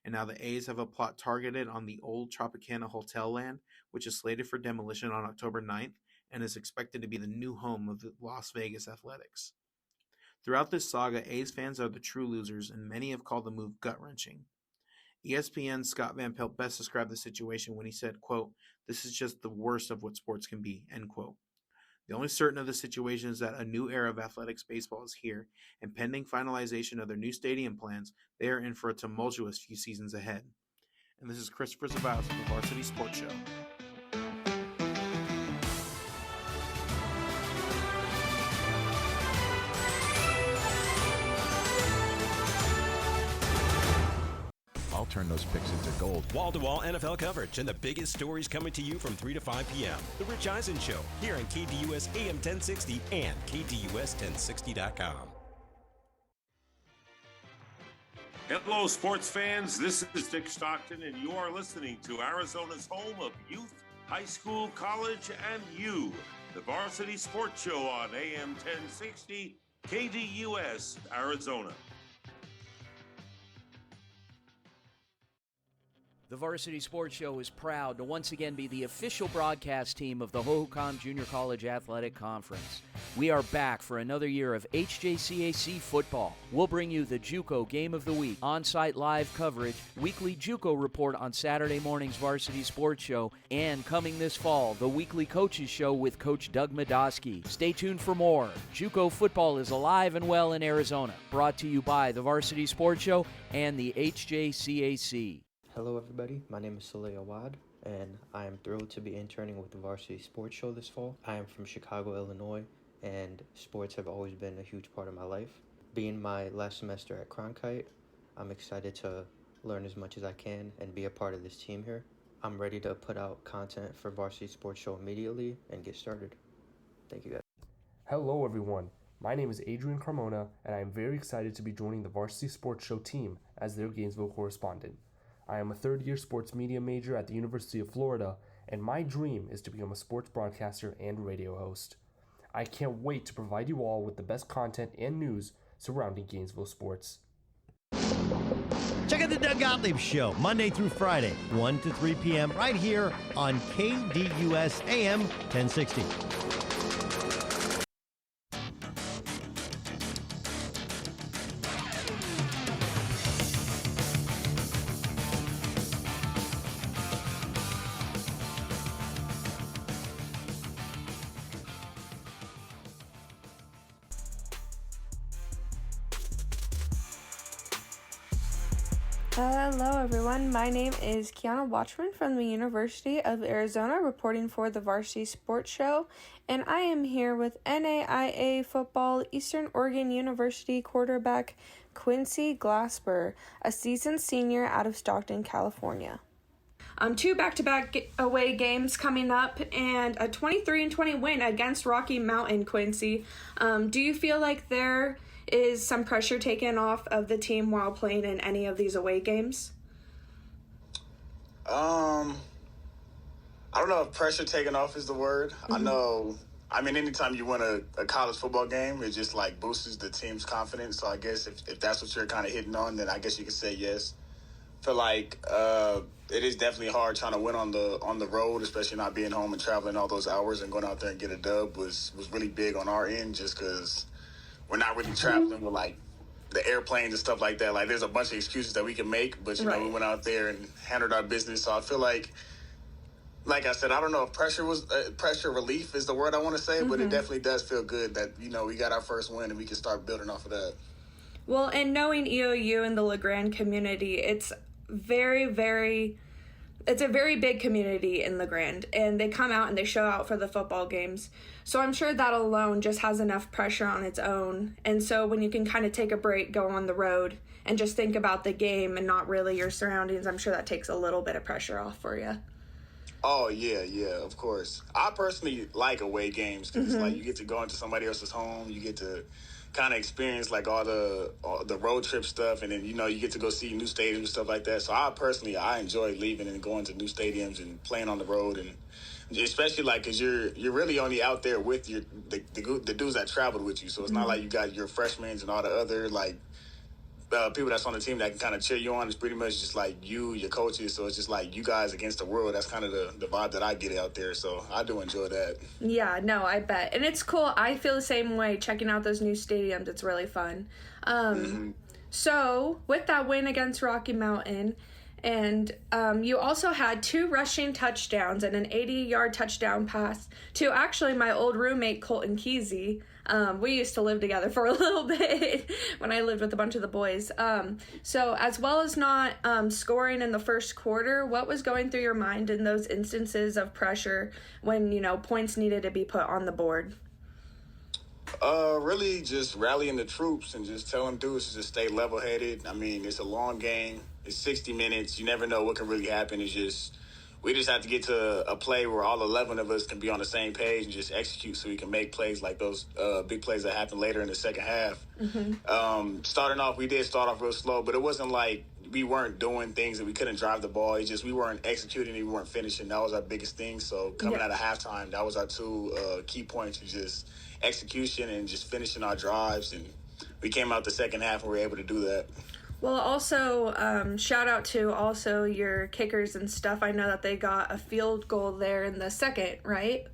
and now the A's have a plot targeted on the old Tropicana Hotel land, which is slated for demolition on October 9th and is expected to be the new home of the Las Vegas Athletics. Throughout this saga, A's fans are the true losers, and many have called the move gut-wrenching. ESPN's Scott Van Pelt best described the situation when he said, quote, "This is just the worst of what sports can be," end quote. The only certain of the situation is that a new era of athletics baseball is here, and pending finalization of their new stadium plans, they are in for a tumultuous few seasons ahead. And this is Christopher Zavalos of the Varsity Sports Show. I'll turn those picks into gold. Wall-to-wall NFL coverage and the biggest stories coming to you from 3 to 5 p.m. The Rich Eisen Show, here on KDUS AM1060 and KDUS1060.com. Hello, sports fans. This is Dick Stockton, and you are listening to Arizona's home of youth, high school, college, and you, the Varsity Sports Show on AM1060, KDUS, Arizona. The Varsity Sports Show is proud to once again be the official broadcast team of the Hohokam Junior College Athletic Conference. We are back for another year of HJCAC football. We'll bring you the JUCO Game of the Week, on-site live coverage, weekly JUCO report on Saturday morning's Varsity Sports Show, and coming this fall, the weekly Coaches Show with Coach Doug Madosky. Stay tuned for more. JUCO football is alive and well in Arizona. Brought to you by the Varsity Sports Show and the HJCAC. Hello everybody, my name is Saleh Awad, and I am thrilled to be interning with the Varsity Sports Show this fall. I am from Chicago, Illinois, and sports have always been a huge part of my life. Being my last semester at Cronkite, I'm excited to learn as much as I can and be a part of this team here. I'm ready to put out content for Varsity Sports Show immediately and get started. Thank you guys. Hello everyone, my name is Adrian Carmona and I am very excited to be joining the Varsity Sports Show team as their Gainesville correspondent. I am a third-year sports media major at the University of Florida and my dream is to become a sports broadcaster and radio host. I can't wait to provide you all with the best content and news surrounding Gainesville sports. Check out the Doug Gottlieb Show, Monday through Friday, 1 to 3 p.m. right here on KDUS AM 1060. Hello everyone, my name is Kiana Watchman from the University of Arizona reporting for the Varsity Sports Show, and I am here with NAIA football Eastern Oregon University quarterback Quincy Glasper, a seasoned senior out of Stockton, California. 2 back-to-back away games coming up and a 23-20 win against Rocky Mountain, Quincy. Do you feel like there is some pressure taken off of the team while playing in any of these away games? I don't know if pressure taken off is the word. Anytime you win a college football game, it just like boosts the team's confidence. So I guess if that's what you're kind of hitting on, then I guess you could say yes. I feel like it is definitely hard trying to win on the road, especially not being home and traveling all those hours and going out there and get a dub was really big on our end just because we're not really traveling with, like, the airplanes and stuff like that. Like, there's a bunch of excuses that we can make, but, you know, we went out there and handled our business. So I feel like I said, I don't know if pressure relief is the word I want to say, but it definitely does feel good that, you know, we got our first win and we can start building off of that. Well, and knowing EOU and the LeGrand community, it's a very big community in LeGrand, and they come out and they show out for the football games. So I'm sure that alone just has enough pressure on its own. And so when you can kind of take a break, go on the road, and just think about the game and not really your surroundings, I'm sure that takes a little bit of pressure off for you. Oh, yeah, of course. I personally like away games because it's like you get to go into somebody else's home, you get to kind of experience like all the road trip stuff, and then you get to go see new stadiums and stuff like that. So I enjoy leaving and going to new stadiums and playing on the road, and especially like because you're really only out there with the dudes that traveled with you. So it's not like you got your freshmen and all the other like people that's on the team that can kind of cheer you on. It's pretty much just like you, your coaches. So it's just like you guys against the world. That's kind of the vibe that I get out there. So I do enjoy that. Yeah, no, I bet. And it's cool. I feel the same way checking out those new stadiums. It's really fun. So with that win against Rocky Mountain, and you also had 2 rushing touchdowns and an 80-yard touchdown pass to actually my old roommate, Colton Kesey. We used to live together for a little bit when I lived with a bunch of the boys. So as well as not scoring in the first quarter, what was going through your mind in those instances of pressure when, points needed to be put on the board? Really just rallying the troops and just telling dudes to just stay level-headed. I mean, it's a long game. It's 60 minutes. You never know what can really happen. We just have to get to a play where all 11 of us can be on the same page and just execute so we can make plays like those big plays that happen later in the second half. Starting off, we did start off real slow, but it wasn't like we weren't doing things that we couldn't drive the ball. It's just we weren't executing and we weren't finishing. That was our biggest thing. So coming out of halftime, that was our 2 key points, was just execution and just finishing our drives. And we came out the second half and we were able to do that. Well, also, shout out to also your kickers and stuff. I know that they got a field goal there in the second, right?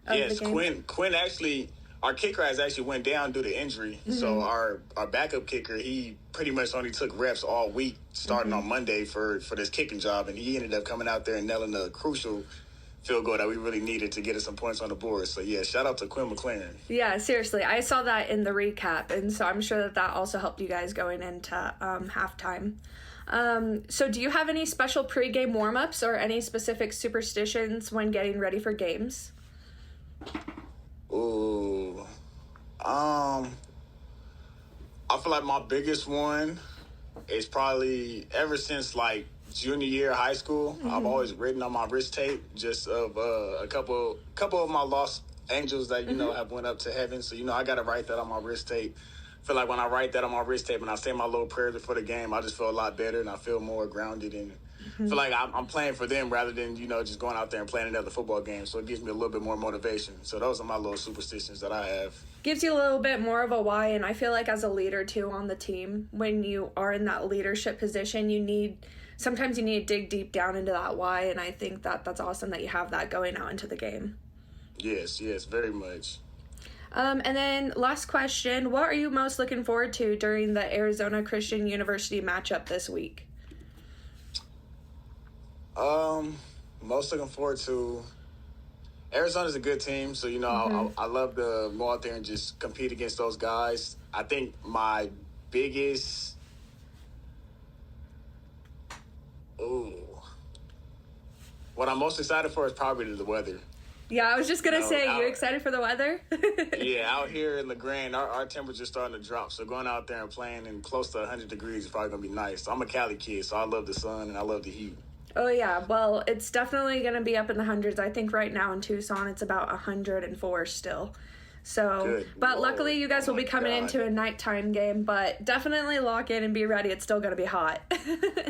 Yes, Quinn actually, our kicker has actually went down due to injury. So our backup kicker, he pretty much only took reps all week starting on Monday for this kicking job. And he ended up coming out there and nailing a crucial field goal that we really needed to get us some points on the board. So, yeah, shout out to Quinn McLaren. Yeah, seriously. I saw that in the recap, and so I'm sure that also helped you guys going into halftime. So do you have any special pregame warm-ups or any specific superstitions when getting ready for games? Ooh. I feel like my biggest one is probably ever since, like, junior year of high school, I've always written on my wrist tape just of a couple of my lost angels that, have went up to heaven. So, I got to write that on my wrist tape. I feel like when I write that on my wrist tape and I say my little prayers before the game, I just feel a lot better and I feel more grounded and feel like I'm playing for them rather than, just going out there and playing another football game. So it gives me a little bit more motivation. So those are my little superstitions that I have. Gives you a little bit more of a why, and I feel like as a leader too on the team, when you are in that leadership position, sometimes you need to dig deep down into that why, and I think that's awesome that you have that going out into the game. Yes, very much. And then last question, what are you most looking forward to during the Arizona Christian University matchup this week? Most looking forward to Arizona's a good team, so I love to go out there and just compete against those guys. I think my biggest what I'm most excited for is probably the weather. Yeah, I was just gonna say, you excited for the weather? Yeah, out here in LaGrange, our temperature's starting to drop, so going out there and playing in close to 100 degrees is probably gonna be nice. I'm a Cali kid, so I love the sun and I love the heat. Oh yeah, well, it's definitely going to be up in the hundreds. I think right now in Tucson it's about 104 still. So, Good but Lord. Luckily you guys will be coming God. into a nighttime game, but definitely lock in and be ready. It's still going to be hot.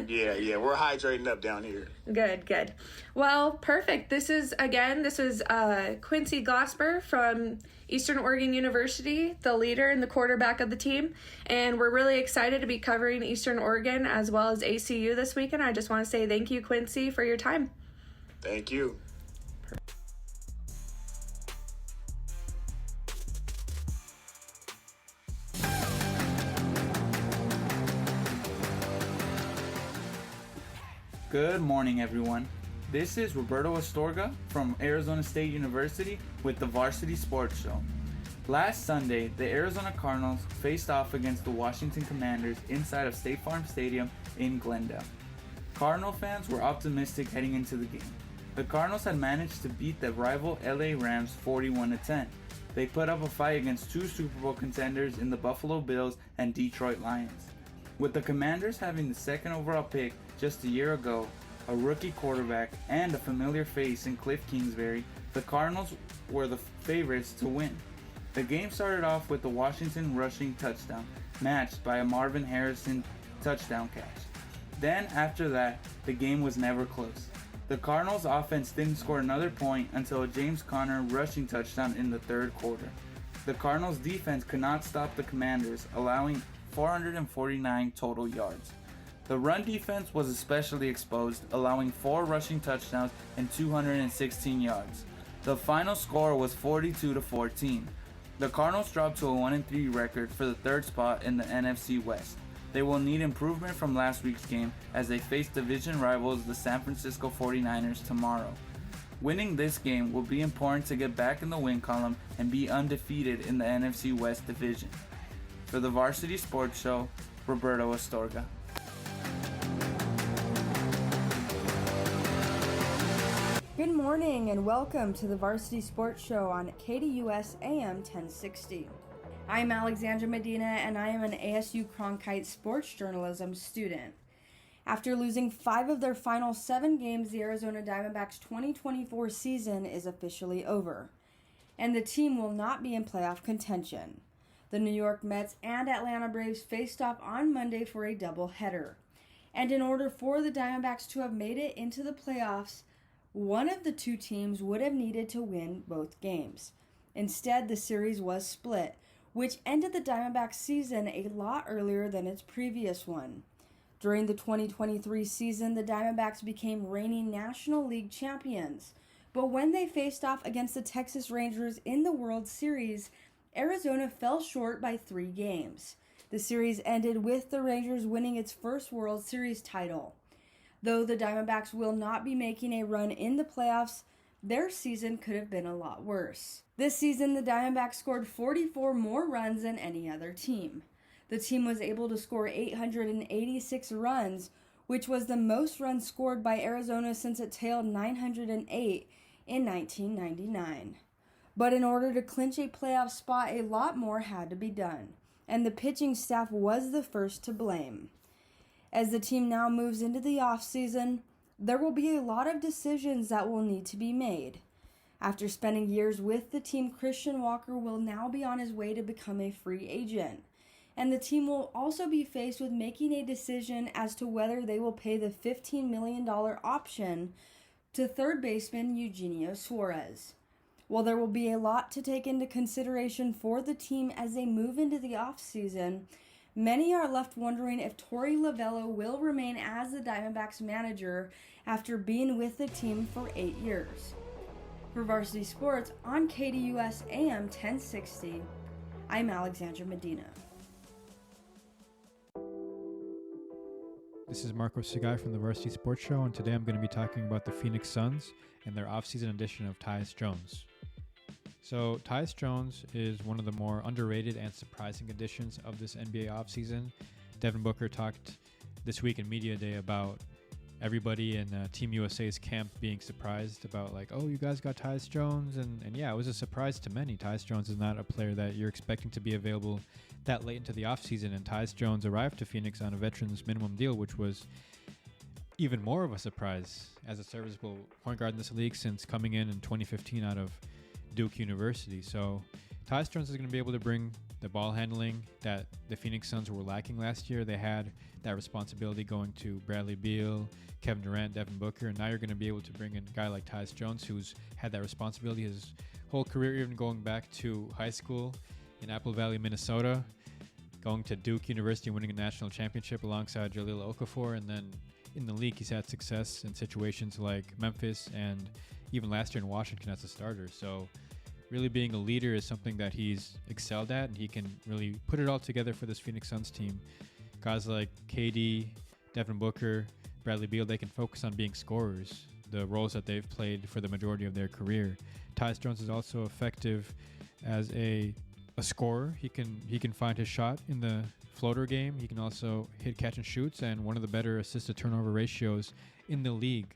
Yeah, we're hydrating up down here. Good. Well, perfect. This is Quincy Glasper from Eastern Oregon University, the leader and the quarterback of the team, and we're really excited to be covering Eastern Oregon as well as ACU this weekend. I just want to say thank you, Quincy, for your time. Thank you. Good morning, everyone. This is Roberto Astorga from Arizona State University with the Varsity Sports Show. Last Sunday, the Arizona Cardinals faced off against the Washington Commanders inside of State Farm Stadium in Glendale. Cardinal fans were optimistic heading into the game. The Cardinals had managed to beat the rival LA Rams 41-10. They put up a fight against two Super Bowl contenders in the Buffalo Bills and Detroit Lions. With the Commanders having the second overall pick just a year ago, a rookie quarterback, and a familiar face in Cliff Kingsbury, the Cardinals were the favorites to win. The game started off with the Washington rushing touchdown, matched by a Marvin Harrison touchdown catch. Then after that, the game was never close. The Cardinals offense didn't score another point until a James Conner rushing touchdown in the third quarter. The Cardinals defense could not stop the Commanders, allowing 449 total yards. The run defense was especially exposed, allowing 4 rushing touchdowns and 216 yards. The final score was 42-14. The Cardinals dropped to a 1-3 record for the third spot in the NFC West. They will need improvement from last week's game as they face division rivals the San Francisco 49ers tomorrow. Winning this game will be important to get back in the win column and be undefeated in the NFC West division. For the Varsity Sports Show, Roberto Astorga. Good morning and welcome to the Varsity Sports Show on KDUS AM1060. I'm Alexandra Medina and I am an ASU Cronkite sports journalism student. After losing 5 of their final 7 games, the Arizona Diamondbacks' 2024 season is officially over, and the team will not be in playoff contention. The New York Mets and Atlanta Braves faced off on Monday for a doubleheader, and in order for the Diamondbacks to have made it into the playoffs, one of the two teams would have needed to win both games. Instead, the series was split, which ended the Diamondbacks season a lot earlier than its previous one. During the 2023 season, the Diamondbacks became reigning National League champions, but when they faced off against the Texas Rangers in the World Series, Arizona fell short by 3 games. The series ended with the Rangers winning its first World Series title. Though the Diamondbacks will not be making a run in the playoffs, their season could have been a lot worse. This season, the Diamondbacks scored 44 more runs than any other team. The team was able to score 886 runs, which was the most runs scored by Arizona since it tailed 908 in 1999. But in order to clinch a playoff spot, a lot more had to be done, and the pitching staff was the first to blame. As the team now moves into the offseason, there will be a lot of decisions that will need to be made. After spending years with the team, Christian Walker will now be on his way to become a free agent. And the team will also be faced with making a decision as to whether they will pay the $15 million option to third baseman Eugenio Suarez. While there will be a lot to take into consideration for the team as they move into the offseason, many are left wondering if Torey Lovullo will remain as the Diamondbacks manager after being with the team for 8 years. For Varsity Sports on KDUS AM 1060, I'm Alexandra Medina. This is Marco Segai from the Varsity Sports Show, and today I'm going to be talking about the Phoenix Suns and their offseason addition of Tyus Jones. So Tyus Jones is one of the more underrated and surprising additions of this NBA offseason. Devin Booker talked this week in Media Day about everybody in Team USA's camp being surprised about, like, oh, you guys got Tyus Jones, and yeah, it was a surprise to many. Tyus Jones is not a player that you're expecting to be available that late into the offseason, and Tyus Jones arrived to Phoenix on a veteran's minimum deal, which was even more of a surprise as a serviceable point guard in this league since coming in 2015 out of Duke University. So Tyus Jones is going to be able to bring the ball handling that the Phoenix Suns were lacking last year. They had that responsibility going to Bradley Beal, Kevin Durant, Devin Booker, and now you're going to be able to bring in a guy like Tyus Jones, who's had that responsibility his whole career, even going back to high school in Apple Valley, Minnesota, going to Duke University, winning a national championship alongside Jahlil Okafor, and then in the league he's had success in situations like Memphis and even last year in Washington as a starter. So really being a leader is something that he's excelled at, and he can really put it all together for this Phoenix Suns team. Guys like KD, Devin Booker, Bradley Beal, they can focus on being scorers, the roles that they've played for the majority of their career. Tyus Jones is also effective as a scorer. He can find his shot in the floater game. He can also hit, catch, and shoots, and one of the better assist-to-turnover ratios in the league.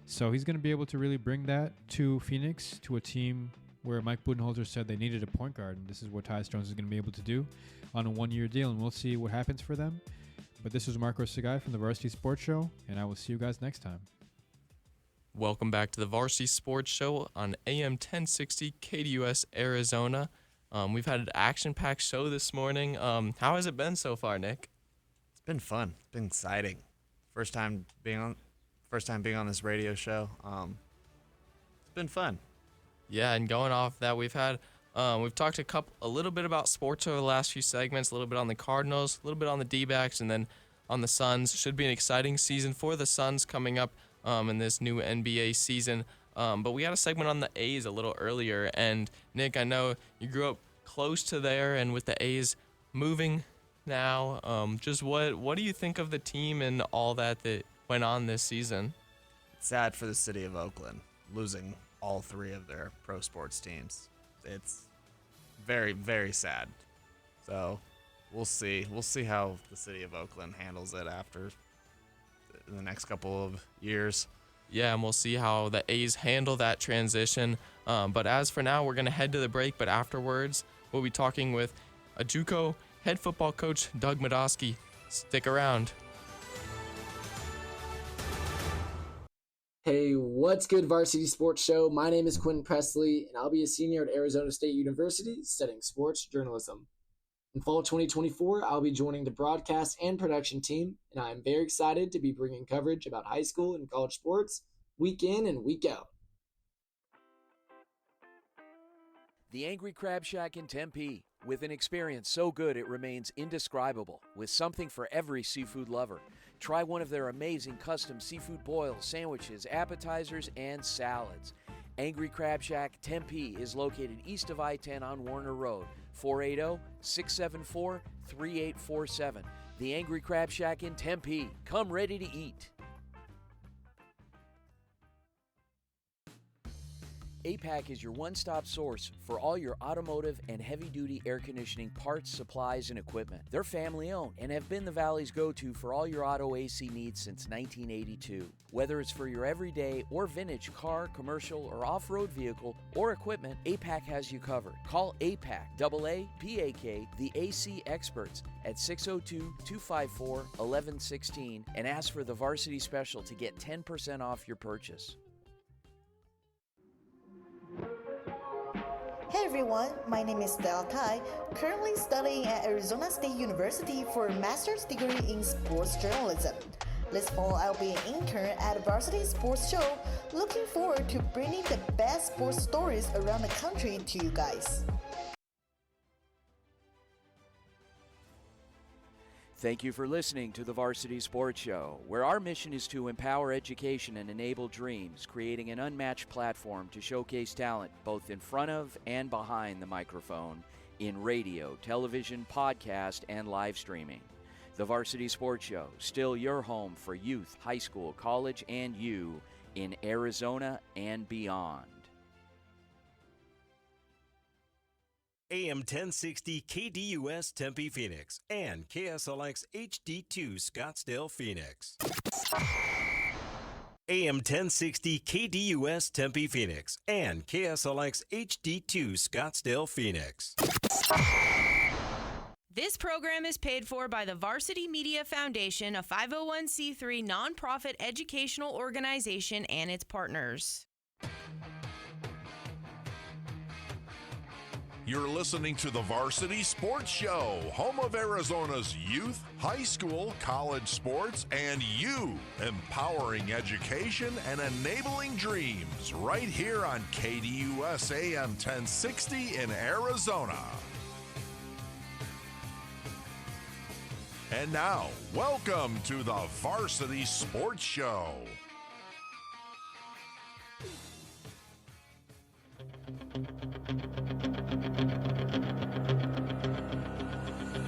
So he's going to be able to really bring that to Phoenix, to a team where Mike Budenholzer said they needed a point guard, and this is what Tyus Jones is going to be able to do on a one-year deal, and we'll see what happens for them. But this is Marco Segai from the Varsity Sports Show, and I will see you guys next time. Welcome back to the Varsity Sports Show on AM 1060 KDUS Arizona. We've had an action-packed show this morning. How has it been so far, Nick? It's been fun. It's been exciting. First time being on this radio show. It's been fun. Yeah, and going off that, we've talked a little bit about sports over the last few segments, a little bit on the Cardinals, a little bit on the D-backs, and then on the Suns. Should be an exciting season for the Suns coming up in this new NBA season. But we had a segment on the A's a little earlier, and Nick, I know you grew up close to there, and with the A's moving now, just what do you think of the team and all that went on this season? It's sad for the city of Oakland, losing all three of their pro sports teams. It's very, very sad. So we'll see. We'll see how the city of Oakland handles it after the next couple of years. Yeah, and we'll see how the A's handle that transition. But as for now, we're going to head to the break. But afterwards, we'll be talking with a JUCO head football coach, Doug Madosky. Stick around. Hey, what's good, Varsity Sports Show? My name is Quentin Presley, and I'll be a senior at Arizona State University studying sports journalism. In fall 2024, I'll be joining the broadcast and production team, and I am very excited to be bringing coverage about high school and college sports week in and week out. The Angry Crab Shack in Tempe, with an experience so good it remains indescribable, with something for every seafood lover. Try one of their amazing custom seafood boils, sandwiches, appetizers, and salads. Angry Crab Shack Tempe is located east of I-10 on Warner Road, 480-674-3847. The Angry Crab Shack in Tempe. Come ready to eat. APAC is your one-stop source for all your automotive and heavy-duty air conditioning parts, supplies, and equipment. They're family-owned and have been the Valley's go-to for all your auto AC needs since 1982. Whether it's for your everyday or vintage car, commercial, or off-road vehicle or equipment, APAC has you covered. Call APAC, AAPAK, the AC experts at 602-254-1116 and ask for the Varsity Special to get 10% off your purchase. everyone, my name is Del Tai, currently studying at Arizona State University for a master's degree in sports journalism. This fall, I'll be an intern at Varsity Sports Show, looking forward to bringing the best sports stories around the country to you guys. Thank you for listening to the Varsity Sports Show, where our mission is to empower education and enable dreams, creating an unmatched platform to showcase talent both in front of and behind the microphone in radio, television, podcast, and live streaming. The Varsity Sports Show, still your home for youth, high school, college, and you in Arizona and beyond. AM1060 KDUS Tempe Phoenix and KSLX HD2 Scottsdale Phoenix. AM1060 KDUS Tempe Phoenix and KSLX HD2 Scottsdale Phoenix. This program is paid for by the Varsity Media Foundation, a 501c3 nonprofit educational organization, and its partners. You're listening to the Varsity Sports Show, home of Arizona's youth, high school, college sports, and you, empowering education and enabling dreams, right here on KDUS AM 1060 in Arizona. And now, welcome to the Varsity Sports Show.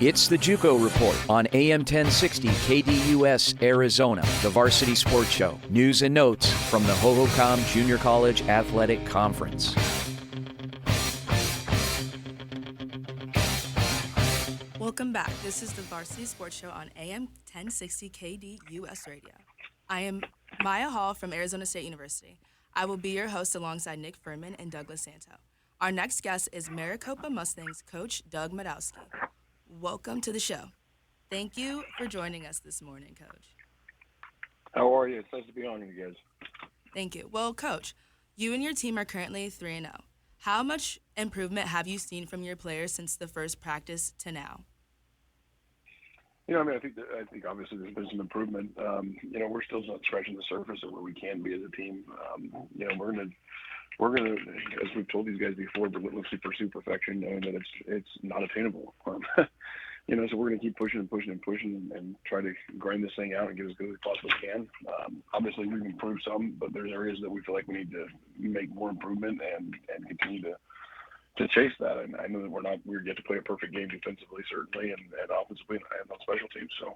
It's the JUCO Report on AM 1060 KDUS Arizona, the Varsity Sports Show. News and notes from the Hohokam Junior College Athletic Conference. Welcome back. This is the Varsity Sports Show on AM 1060 KDUS Radio. I am Maya Hall from Arizona State University. I will be your host alongside Nick Furman and Douglas Santo. Our next guest is Maricopa Mustangs coach Doug Madowski. Welcome to the show. Thank you for joining us this morning, Coach. How are you? It's nice to be on with you guys. Thank you. Well, Coach, you and your team are currently 3-0. How much improvement have you seen from your players since the first practice to now? I think obviously there's been some improvement. We're still not scratching the surface of where we can be as a team. We're gonna, as we've told these guys before, relentlessly pursue perfection, knowing that it's not attainable. So we're gonna keep pushing and try to grind this thing out and get as good as we possibly can. Obviously, we've improved some, but there's areas that we feel like we need to make more improvement and continue to chase that. And I know that we're yet to play a perfect game defensively, certainly, and offensively and on special teams. So,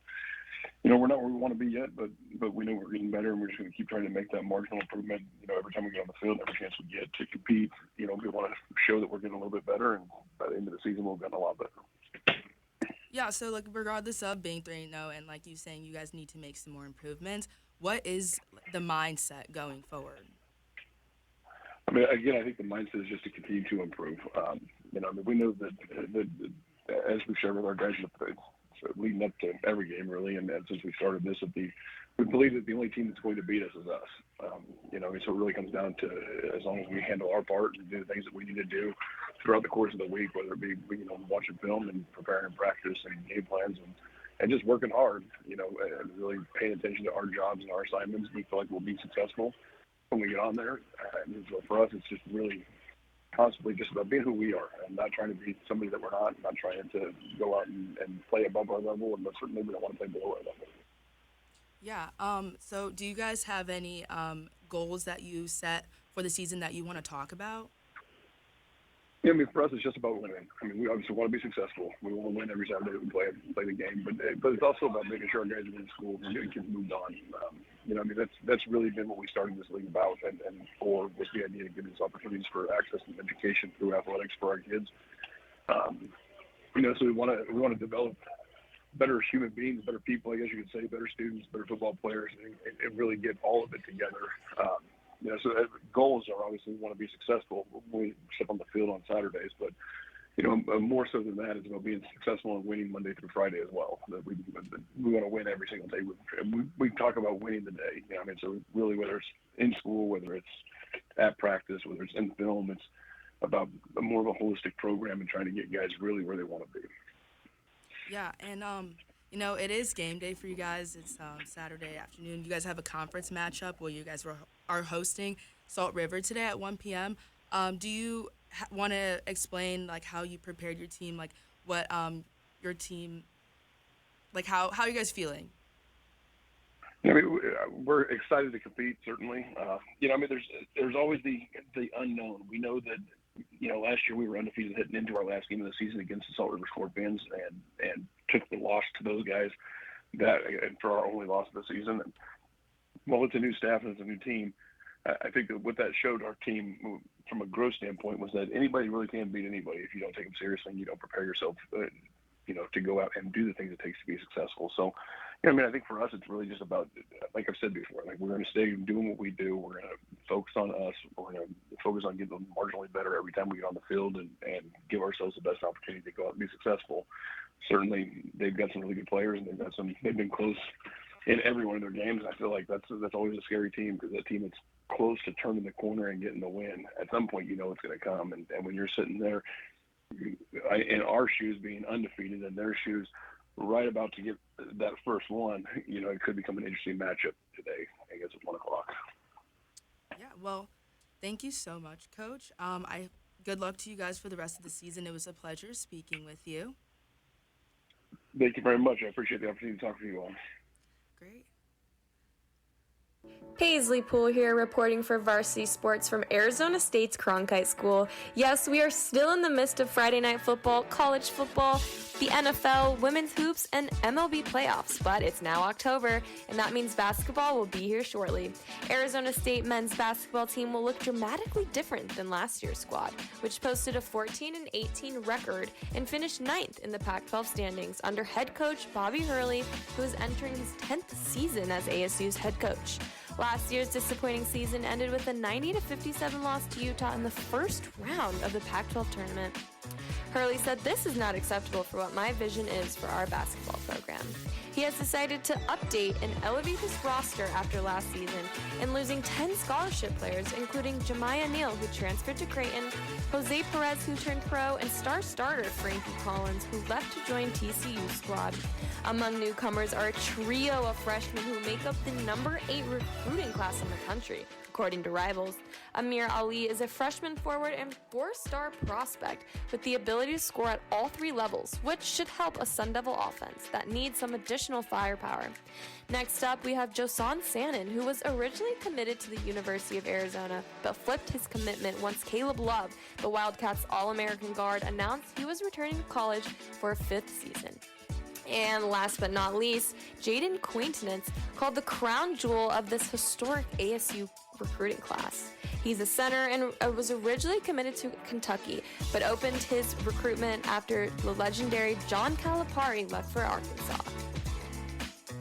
we're not where we want to be yet, but we know we're getting better, and we're just going to keep trying to make that marginal improvement. Every time we get on the field, every chance we get to compete, we want to show that we're getting a little bit better, and by the end of the season, we'll get a lot better. Yeah, so regardless of being 3-0 and like you saying you guys need to make some more improvements, what is the mindset going forward? Again, I think the mindset is just to continue to improve. We know that as we share with our guys leading up to every game, really, and since we started this, we believe that the only team that's going to beat us is us. So it really comes down to, as long as we handle our part and do the things that we need to do throughout the course of the week, whether it be watching film and preparing and practice and game plans and just working hard, and really paying attention to our jobs and our assignments, we feel like we'll be successful when we get on there. And so for us, it's just really constantly just about being who we are and not trying to be somebody that we're not trying to go out and play above our level, and certainly we don't want to play below our level. Yeah. So do you guys have any goals that you set for the season that you want to talk about? Yeah, for us, it's just about winning. We obviously want to be successful. We want to win every Saturday that we play the game. But it's also about making sure our guys are in school and getting kids moved on. That's really been what we started this league about, and for was the idea of giving us opportunities for access and education through athletics for our kids. So we want to develop better human beings, better people, I guess you could say, better students, better football players, and really get all of it together. So goals are obviously we want to be successful when we step on the field on Saturdays, but more so than that, it's about being successful and winning Monday through Friday as well. That we want to win every single day. We talk about winning the day. So really, whether it's in school, whether it's at practice, whether it's in film, it's about more of a holistic program and trying to get guys really where they want to be. Yeah, and it is game day for you guys. It's Saturday afternoon. You guys have a conference matchup where you guys are hosting Salt River today at 1 p.m. Do you want to explain like how you prepared your team, like what your team, like how are you guys feeling? I mean, we're excited to compete, certainly. There's always the unknown. We know that, last year we were undefeated heading into our last game of the season against the Salt River Scorpions and took the loss to those guys and for our only loss of the season. And while it's a new staff and it's a new team, I think that what that showed our team from a growth standpoint was that anybody really can beat anybody if you don't take them seriously and you don't prepare yourself, to go out and do the things it takes to be successful. So, I think for us, it's really just about, like I've said before, like we're going to stay doing what we do. We're going to focus on us. We're going to focus on getting marginally better every time we get on the field and give ourselves the best opportunity to go out and be successful. Certainly, they've got some really good players, and they've been close in every one of their games. And I feel like that's always a scary team, because that team that's close to turning the corner and getting the win, at some point it's going to come. And when you're sitting there in our shoes being undefeated and their shoes right about to get that first one, it could become an interesting matchup today, I guess, at 1 o'clock. Yeah, well, thank you so much, Coach. Good luck to you guys for the rest of the season. It was a pleasure speaking with you. Thank you very much. I appreciate the opportunity to talk to you all. Great. Paisley Poole here, reporting for Varsity Sports from Arizona State's Cronkite School. Yes, we are still in the midst of Friday night football, college football, the NFL, women's hoops, and MLB playoffs, but it's now October, and that means basketball will be here shortly. Arizona State men's basketball team will look dramatically different than last year's squad, which posted a 14-18 record and finished 9th in the Pac-12 standings under head coach Bobby Hurley, who is entering his 10th season as ASU's head coach. Last year's disappointing season ended with a 90-57 loss to Utah in the first round of the Pac-12 tournament. Hurley said, "This is not acceptable for what my vision is for our basketball program." He has decided to update and elevate his roster after last season and losing 10 scholarship players, including Jemiah Neal, who transferred to Creighton, Jose Perez, who turned pro, and star starter Frankie Collins, who left to join TCU's squad. Among newcomers are a trio of freshmen who make up the number 8 recruiting class in the country, according to Rivals. Amir Ali is a freshman forward and 4-star prospect with the ability to score at all 3 levels, which should help a Sun Devil offense that needs some additional firepower. Next up, we have Josan Sannon, who was originally committed to the University of Arizona, but flipped his commitment once Caleb Love, the Wildcats All-American guard, announced he was returning to college for a 5th season. And last but not least, Jaden Quaintonance, called the crown jewel of this historic ASU recruiting class. He's a center and was originally committed to Kentucky, but opened his recruitment after the legendary John Calipari left for Arkansas.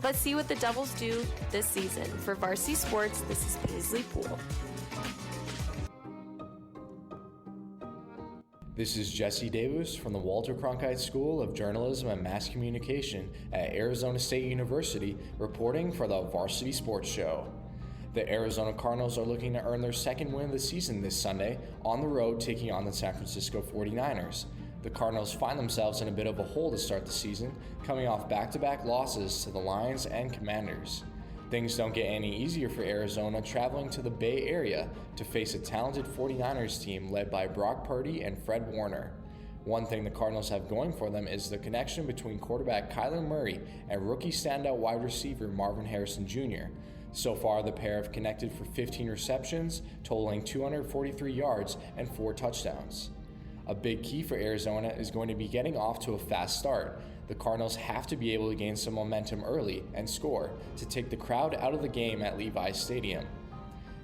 Let's see what the Devils do this season. For Varsity Sports, this is Paisley Poole. This is Jesse Davis from the Walter Cronkite School of Journalism and Mass Communication at Arizona State University, reporting for the Varsity Sports Show. The Arizona Cardinals are looking to earn their second win of the season this Sunday on the road, taking on the San Francisco 49ers. The Cardinals find themselves in a bit of a hole to start the season, coming off back-to-back losses to the Lions and Commanders. Things don't get any easier for Arizona traveling to the Bay Area to face a talented 49ers team led by Brock Purdy and Fred Warner. One thing the Cardinals have going for them is the connection between quarterback Kyler Murray and rookie standout wide receiver Marvin Harrison Jr. So far, the pair have connected for 15 receptions, totaling 243 yards and 4 touchdowns. A big key for Arizona is going to be getting off to a fast start. The Cardinals have to be able to gain some momentum early and score to take the crowd out of the game at Levi's Stadium.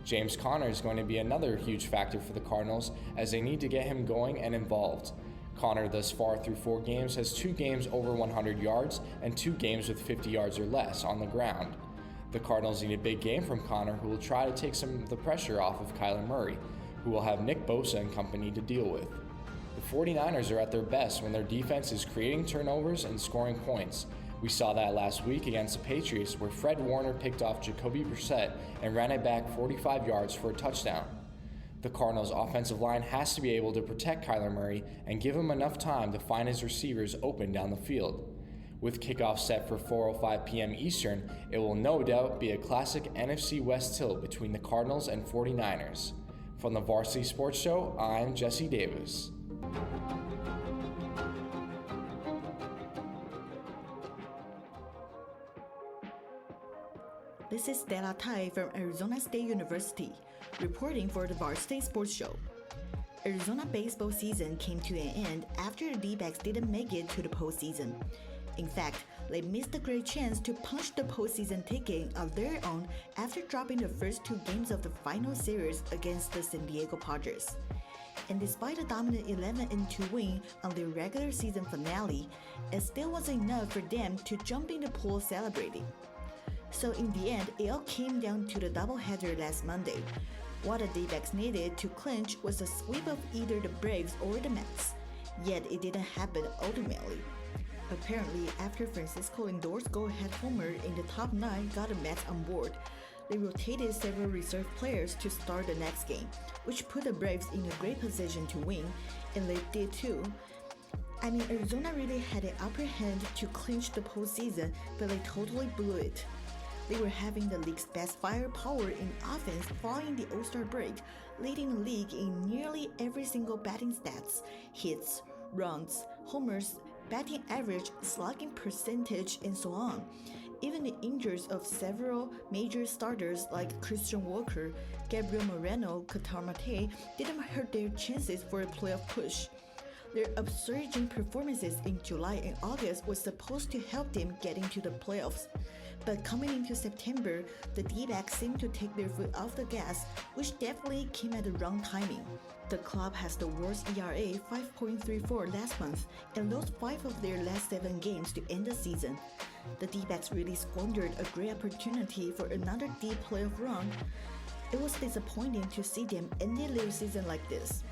James Conner is going to be another huge factor for the Cardinals, as they need to get him going and involved. Conner thus far through 4 games has 2 games over 100 yards and 2 games with 50 yards or less on the ground. The Cardinals need a big game from Conner, who will try to take some of the pressure off of Kyler Murray, who will have Nick Bosa and company to deal with. The 49ers are at their best when their defense is creating turnovers and scoring points. We saw that last week against the Patriots, where Fred Warner picked off Jacoby Brissett and ran it back 45 yards for a touchdown. The Cardinals' offensive line has to be able to protect Kyler Murray and give him enough time to find his receivers open down the field. With kickoff set for 4:05 p.m. Eastern, it will no doubt be a classic NFC West tilt between the Cardinals and 49ers. From the Varsity Sports Show, I'm Jesse Davis. This is Stella Tai from Arizona State University, reporting for the Varsity Sports Show. Arizona baseball season came to an end after the D-backs didn't make it to the postseason. In fact, they missed a great chance to punch the postseason ticket on their own after dropping the first two games of the final series against the San Diego Padres. And despite a dominant 11-2 win on their regular season finale, it still wasn't enough for them to jump in the pool celebrating. So in the end, it all came down to the doubleheader last Monday. What the D-backs needed to clinch was a sweep of either the Braves or the Mets. Yet it didn't happen ultimately. Apparently, after Francisco Lindor's go-ahead homer in the top 9 got the Mets on board, they rotated several reserve players to start the next game, which put the Braves in a great position to win, and they did too. I mean, Arizona really had an upper hand to clinch the postseason, but they totally blew it. They were having the league's best firepower in offense following the All-Star break, leading the league in nearly every single batting stats: hits, runs, homers, batting average, slugging percentage, and so on. Even the injuries of several major starters like Christian Walker, Gabriel Moreno, Qatar Mate didn't hurt their chances for a playoff push. Their upsurging performances in July and August was supposed to help them get into the playoffs. But coming into September, the D-backs seemed to take their foot off the gas, which definitely came at the wrong timing. The club has the worst ERA, 5.34 last month, and lost 5 of their last 7 games to end the season. The D-backs really squandered a great opportunity for another deep playoff run. It was disappointing to see them ending their season like this.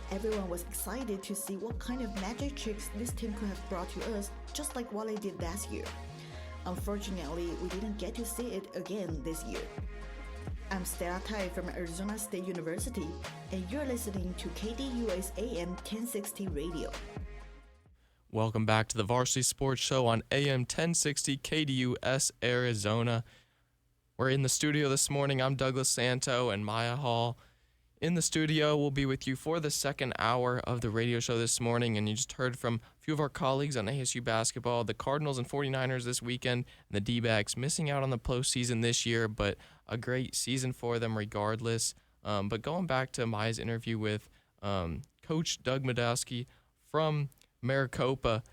Everyone was excited to see what kind of magic tricks this team could have brought to us, just like what they did last year. Unfortunately, we didn't get to see it again this year. I'm Stella Tai from Arizona State University, and you're listening to KDUS AM1060 Radio. Welcome back to the Varsity Sports Show on AM1060 KDUS Arizona. We're in the studio this morning. I'm Douglas Santo and Maya Hall. In the studio, we'll be with you for the second hour of the radio show this morning, and you just heard from a few of our colleagues on ASU basketball, the Cardinals and 49ers this weekend, and the D-backs missing out on the postseason this year, but a great season for them regardless. But going back to Maya's interview with Coach Doug Madowski from Maricopa,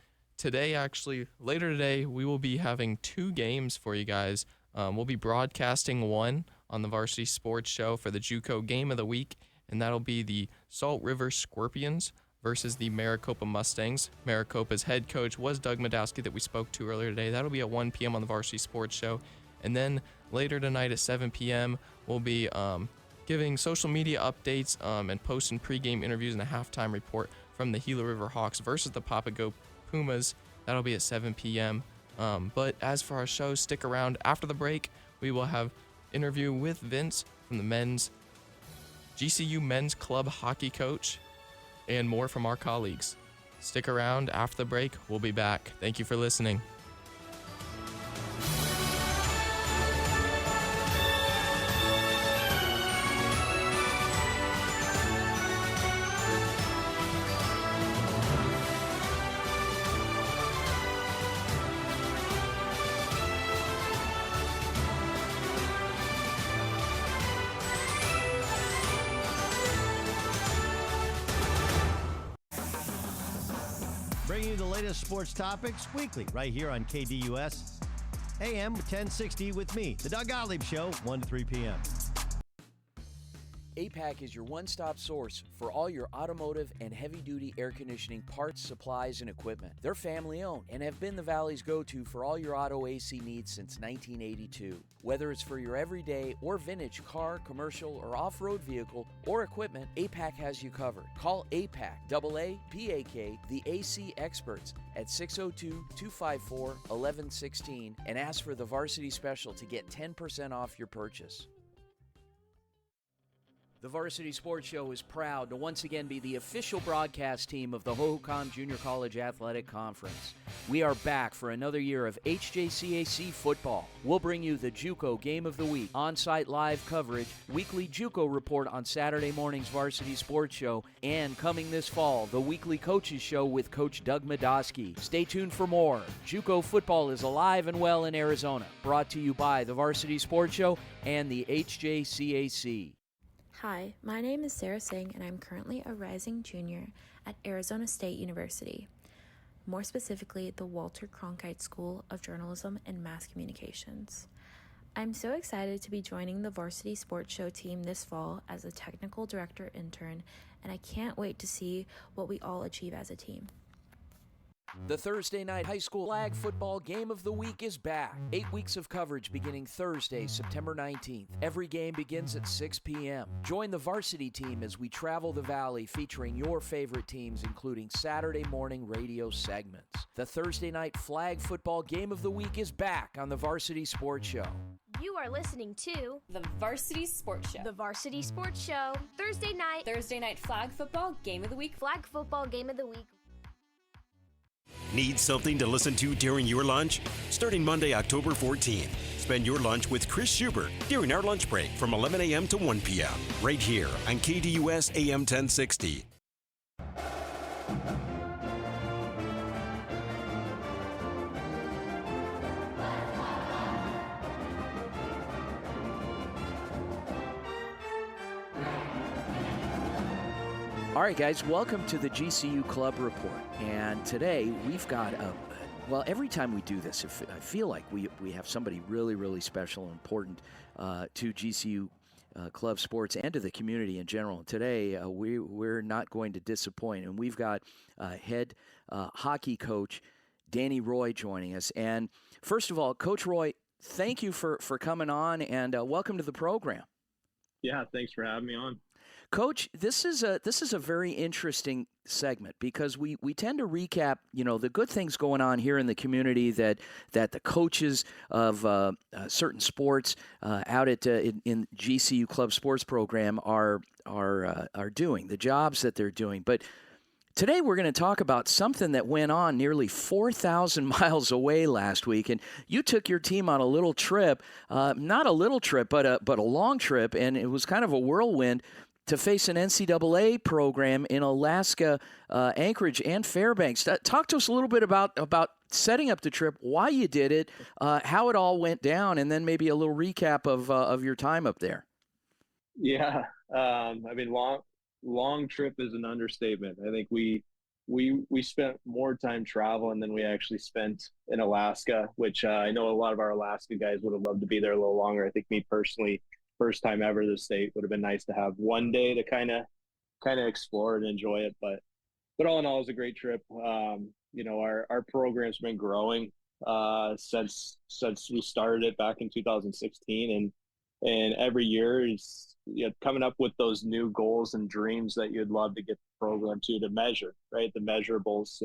later today, we will be having 2 games for you guys. We'll be broadcasting one on the Varsity Sports Show for the JUCO Game of the Week, and that'll be the Salt River Scorpions versus the Maricopa Mustangs. Maricopa's head coach was Doug Madowski that we spoke to earlier today. That'll be at 1 p.m. on the Varsity Sports Show. And then later tonight at 7 p.m., we'll be giving social media updates and posting pregame interviews and a halftime report from the Gila River Hawks versus the Papago Pumas. That'll be at 7 p.m. But as for our show, stick around. After the break, we will have interview with Vince from the GCU men's club hockey coach, and more from our colleagues. Stick around. After the break, we'll be back. Thank you for listening. Bringing you the latest sports topics weekly right here on KDUS AM 1060 with me, the Doug Gottlieb Show, 1 to 3 p.m. APAC is your one-stop source for all your automotive and heavy-duty air conditioning parts, supplies, and equipment. They're family-owned and have been the Valley's go-to for all your auto AC needs since 1982. Whether it's for your everyday or vintage car, commercial, or off-road vehicle or equipment, APAC has you covered. Call APAC, AAPAK, the AC experts at 602-254-1116 and ask for the Varsity Special to get 10% off your purchase. The Varsity Sports Show is proud to once again be the official broadcast team of the Hohokam Junior College Athletic Conference. We are back for another year of HJCAC football. We'll bring you the JUCO Game of the Week, on-site live coverage, weekly JUCO report on Saturday morning's Varsity Sports Show, and coming this fall, the weekly Coaches Show with Coach Doug Medoski. Stay tuned for more. JUCO football is alive and well in Arizona. Brought to you by the Varsity Sports Show and the HJCAC. Hi, my name is Sarah Singh, and I'm currently a rising junior at Arizona State University, more specifically the Walter Cronkite School of Journalism and Mass Communications. I'm so excited to be joining the Varsity Sports Show team this fall as a technical director intern, and I can't wait to see what we all achieve as a team. The Thursday night high school flag football game of the week is back. 8 weeks of coverage beginning Thursday, September 19th. Every game begins at 6 p.m. Join the varsity team as we travel the valley featuring your favorite teams, including Saturday morning radio segments. The Thursday night flag football game of the week is back on the Varsity Sports Show. You are listening to the Varsity Sports Show. The Varsity Sports Show. Thursday night flag football game of the week. Flag football game of the week. Need something to listen to during your lunch? Starting Monday, October 14th, spend your lunch with Chris Schubert during our lunch break from 11 a.m. to 1 p.m. right here on KDUS AM 1060. All right, guys, welcome to the GCU Club Report. And today we've got every time we do this, I feel like we have somebody really, really special and important to GCU club sports and to the community in general. And today we're not going to disappoint, and we've got head hockey coach Danny Roy joining us. And first of all, Coach Roy, thank you for coming on, and welcome to the program. Yeah, thanks for having me on. Coach, this is a very interesting segment because we tend to recap, the good things going on here in the community that the coaches of certain sports out at in GCU Club Sports Program are doing, the jobs that they're doing. But today we're going to talk about something that went on nearly 4,000 miles away last week, and you took your team on a little trip, not a little trip, but a long trip, and it was kind of a whirlwind to face an NCAA program in Alaska, Anchorage, and Fairbanks. Talk to us a little bit about setting up the trip, why you did it, how it all went down, and then maybe a little recap of your time up there. Yeah, long trip is an understatement. I think we spent more time traveling than we actually spent in Alaska, which I know a lot of our Alaska guys would have loved to be there a little longer. I think me personally, first time ever this state, would have been nice to have one day to kind of explore and enjoy it. But all in all, it was a great trip. Our program's been growing since we started it back in 2016, and every year is coming up with those new goals and dreams that you'd love to get the program to measure, right? The measurables,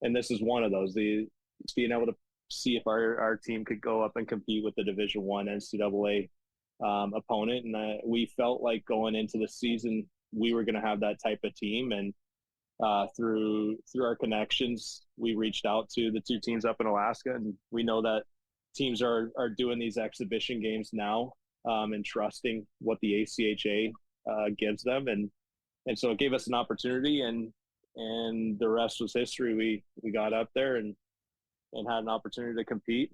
and this is one of those. It's being able to see if our team could go up and compete with the Division I NCAA opponent, and we felt like going into the season we were going to have that type of team, and through our connections we reached out to the two teams up in Alaska, and we know that teams are doing these exhibition games now and trusting what the ACHA gives them, and so it gave us an opportunity, and the rest was history. We got up there and had an opportunity to compete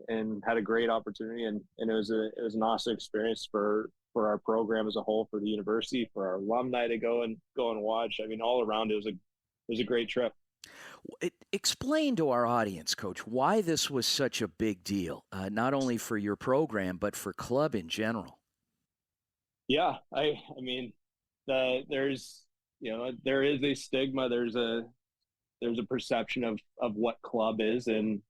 and had a great opportunity. And it was an awesome experience for our program as a whole, for the university, for our alumni to go and watch. I mean, all around it was a great trip. Explain to our audience, Coach, why this was such a big deal, not only for your program, but for club in general. Yeah. There is a stigma. There's a perception of what club is, and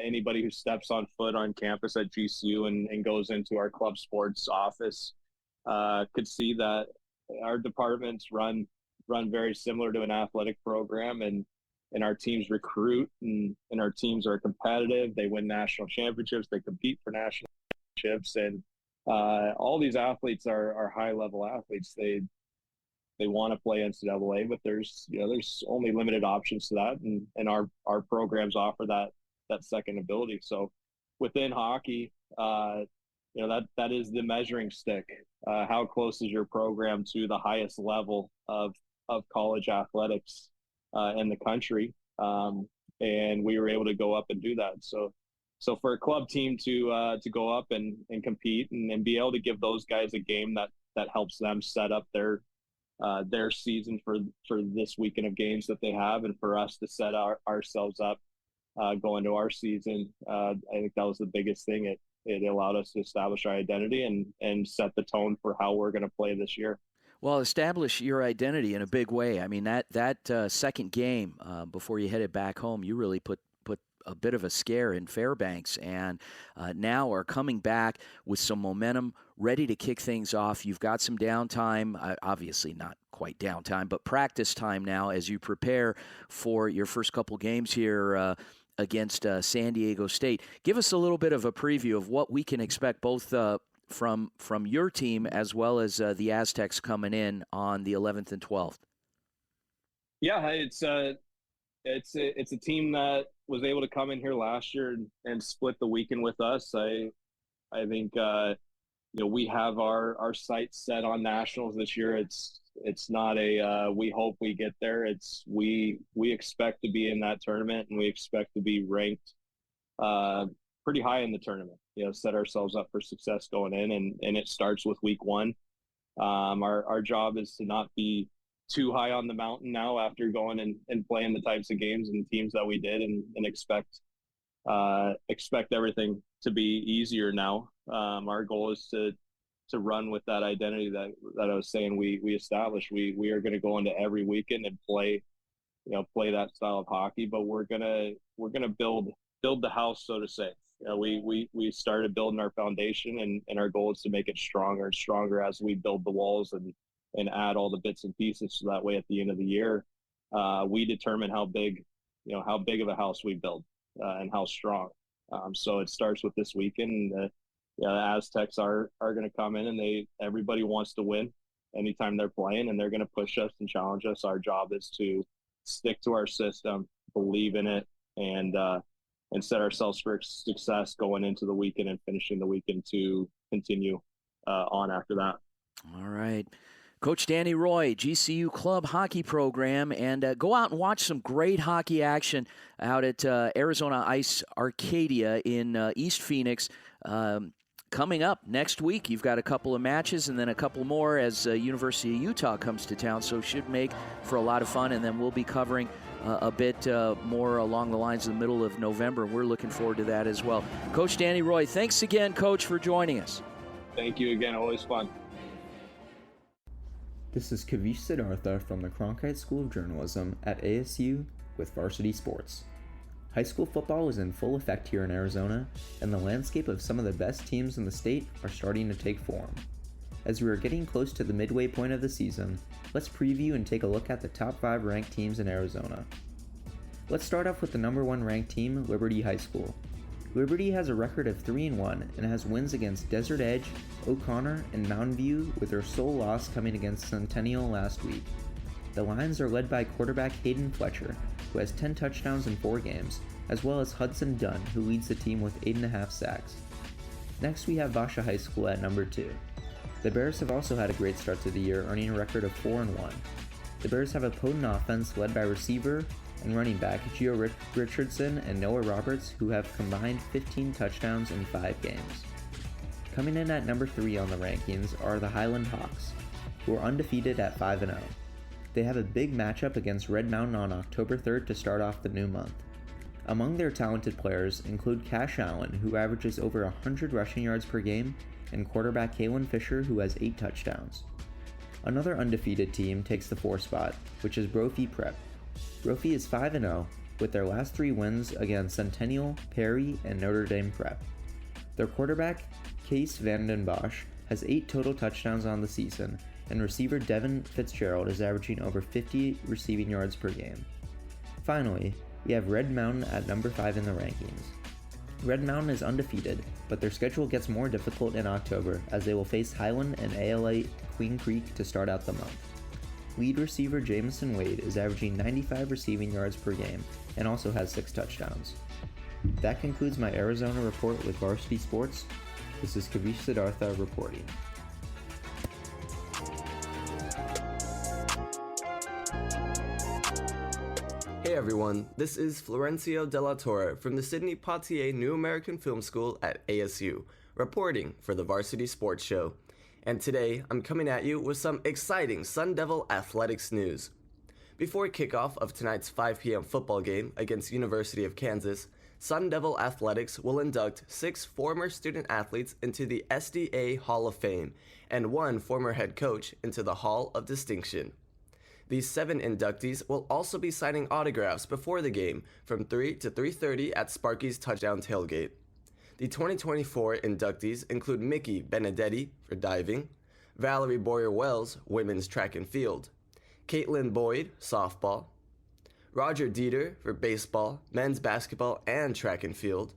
anybody who steps on foot on campus at GCU and goes into our club sports office could see that our departments run very similar to an athletic program, and our teams recruit, and our teams are competitive. They win national championships. They compete for national championships, and all these athletes are high level athletes. They want to play NCAA, but there's only limited options to that, and our programs offer that second ability. So within hockey, that is the measuring stick. How close is your program to the highest level of college athletics in the country? And we were able to go up and do that. So for a club team to go up and compete and be able to give those guys a game that helps them set up their season for this weekend of games that they have, and for us to set ourselves up going to our season, I think that was the biggest thing. It allowed us to establish our identity and set the tone for how we're going to play this year. Well, establish your identity in a big way. I mean, that second game before you headed back home, you really put a bit of a scare in Fairbanks, and now are coming back with some momentum, ready to kick things off. You've got some downtime, obviously not quite downtime, but practice time now as you prepare for your first couple games here against San Diego State. Give us a little bit of a preview of what we can expect both from your team as well as the Aztecs coming in on the 11th and 12th. Yeah, it's a team that was able to come in here last year and split the weekend with us. I think we have our sights set on nationals this year. It's not a we hope we get there. It's we expect to be in that tournament, and we expect to be ranked pretty high in the tournament. Set ourselves up for success going in, and it starts with week one. Our job is to not be too high on the mountain now after going and playing the types of games and teams that we did, and expect everything to be easier now. Our goal is to run with that identity that I was saying we established. We are going to go into every weekend and play that style of hockey, but we're gonna build the house, so to say. We started building our foundation, and our goal is to make it stronger and stronger as we build the walls and add all the bits and pieces, so that way at the end of the year, we determine how big of a house we build and how strong. So it starts with this weekend. The Aztecs are going to come in, and everybody wants to win anytime they're playing, and they're going to push us and challenge us. Our job is to stick to our system, believe in it, and set ourselves for success going into the weekend and finishing the weekend to continue on after that. All right. Coach Danny Roy, GCU Club Hockey Program, and go out and watch some great hockey action out at Arizona Ice Arcadia in East Phoenix. Coming up next week, you've got a couple of matches and then a couple more as University of Utah comes to town, so should make for a lot of fun, and then we'll be covering a bit more along the lines of the middle of November. We're looking forward to that as well. Coach Danny Roy, thanks again, Coach, for joining us. Thank you again. Always fun. This is Kavish Siddhartha from the Cronkite School of Journalism at ASU with Varsity Sports. High school football is in full effect here in Arizona, and the landscape of some of the best teams in the state are starting to take form. As we are getting close to the midway point of the season, let's preview and take a look at the top 5 ranked teams in Arizona. Let's start off with the number 1 ranked team, Liberty High School. Liberty has a record of 3-1 and has wins against Desert Edge, O'Connor, and Mountain View, with their sole loss coming against Centennial last week. The Lions are led by quarterback Hayden Fletcher, who has 10 touchdowns in 4 games, as well as Hudson Dunn, who leads the team with 8.5 sacks. Next we have Vasha High School at number 2. The Bears have also had a great start to the year, earning a record of 4-1. The Bears have a potent offense led by receiver and running back Gio Richardson and Noah Roberts, who have combined 15 touchdowns in 5 games. Coming in at number 3 on the rankings are the Highland Hawks, who are undefeated at 5-0. They have a big matchup against Red Mountain on October 3rd to start off the new month. Among their talented players include Cash Allen, who averages over 100 rushing yards per game, and quarterback Kalen Fisher, who has 8 touchdowns. Another undefeated team takes the 4th spot, which is Brophy Prep. Brophy is 5-0, with their last 3 wins against Centennial, Perry, and Notre Dame Prep. Their quarterback, Case Vanden Bosch, has 8 total touchdowns on the season, and receiver Devin Fitzgerald is averaging over 50 receiving yards per game. Finally, we have Red Mountain at number 5 in the rankings. Red Mountain is undefeated, but their schedule gets more difficult in October as they will face Highland and ALA Queen Creek to start out the month. Lead receiver Jamison Wade is averaging 95 receiving yards per game and also has 6 touchdowns. That concludes my Arizona report with Varsity Sports. This is Kavish Siddhartha reporting. Hey everyone, this is Florencio De La Torre from the Sidney Poitier New American Film School at ASU, reporting for the Varsity Sports Show. And today, I'm coming at you with some exciting Sun Devil athletics news. Before kickoff of tonight's 5 p.m. football game against University of Kansas, Sun Devil Athletics will induct 6 former student athletes into the SDA Hall of Fame and 1 former head coach into the Hall of Distinction. These 7 inductees will also be signing autographs before the game from 3 to 3:30 at Sparky's Touchdown Tailgate. The 2024 inductees include Mickey Benedetti for diving, Valerie Boyer-Wells, women's track and field, Caitlin Boyd, softball, Roger Dieter for baseball, men's basketball, and track and field,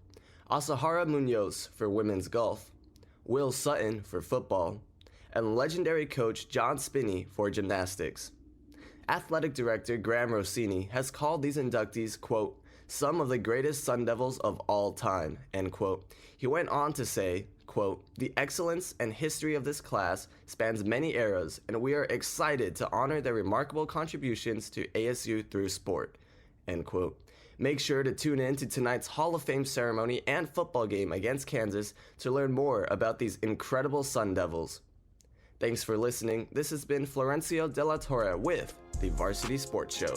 Asahara Munoz for women's golf, Will Sutton for football, and legendary coach John Spinney for gymnastics. Athletic director Graham Rossini has called these inductees, quote, some of the greatest Sun Devils of all time, end quote. He went on to say, quote, the excellence and history of this class spans many eras, and we are excited to honor their remarkable contributions to ASU through sport, end quote. Make sure to tune in to tonight's Hall of Fame ceremony and football game against Kansas to learn more about these incredible Sun Devils. Thanks for listening. This has been Florencio De La Torre with the Varsity Sports Show.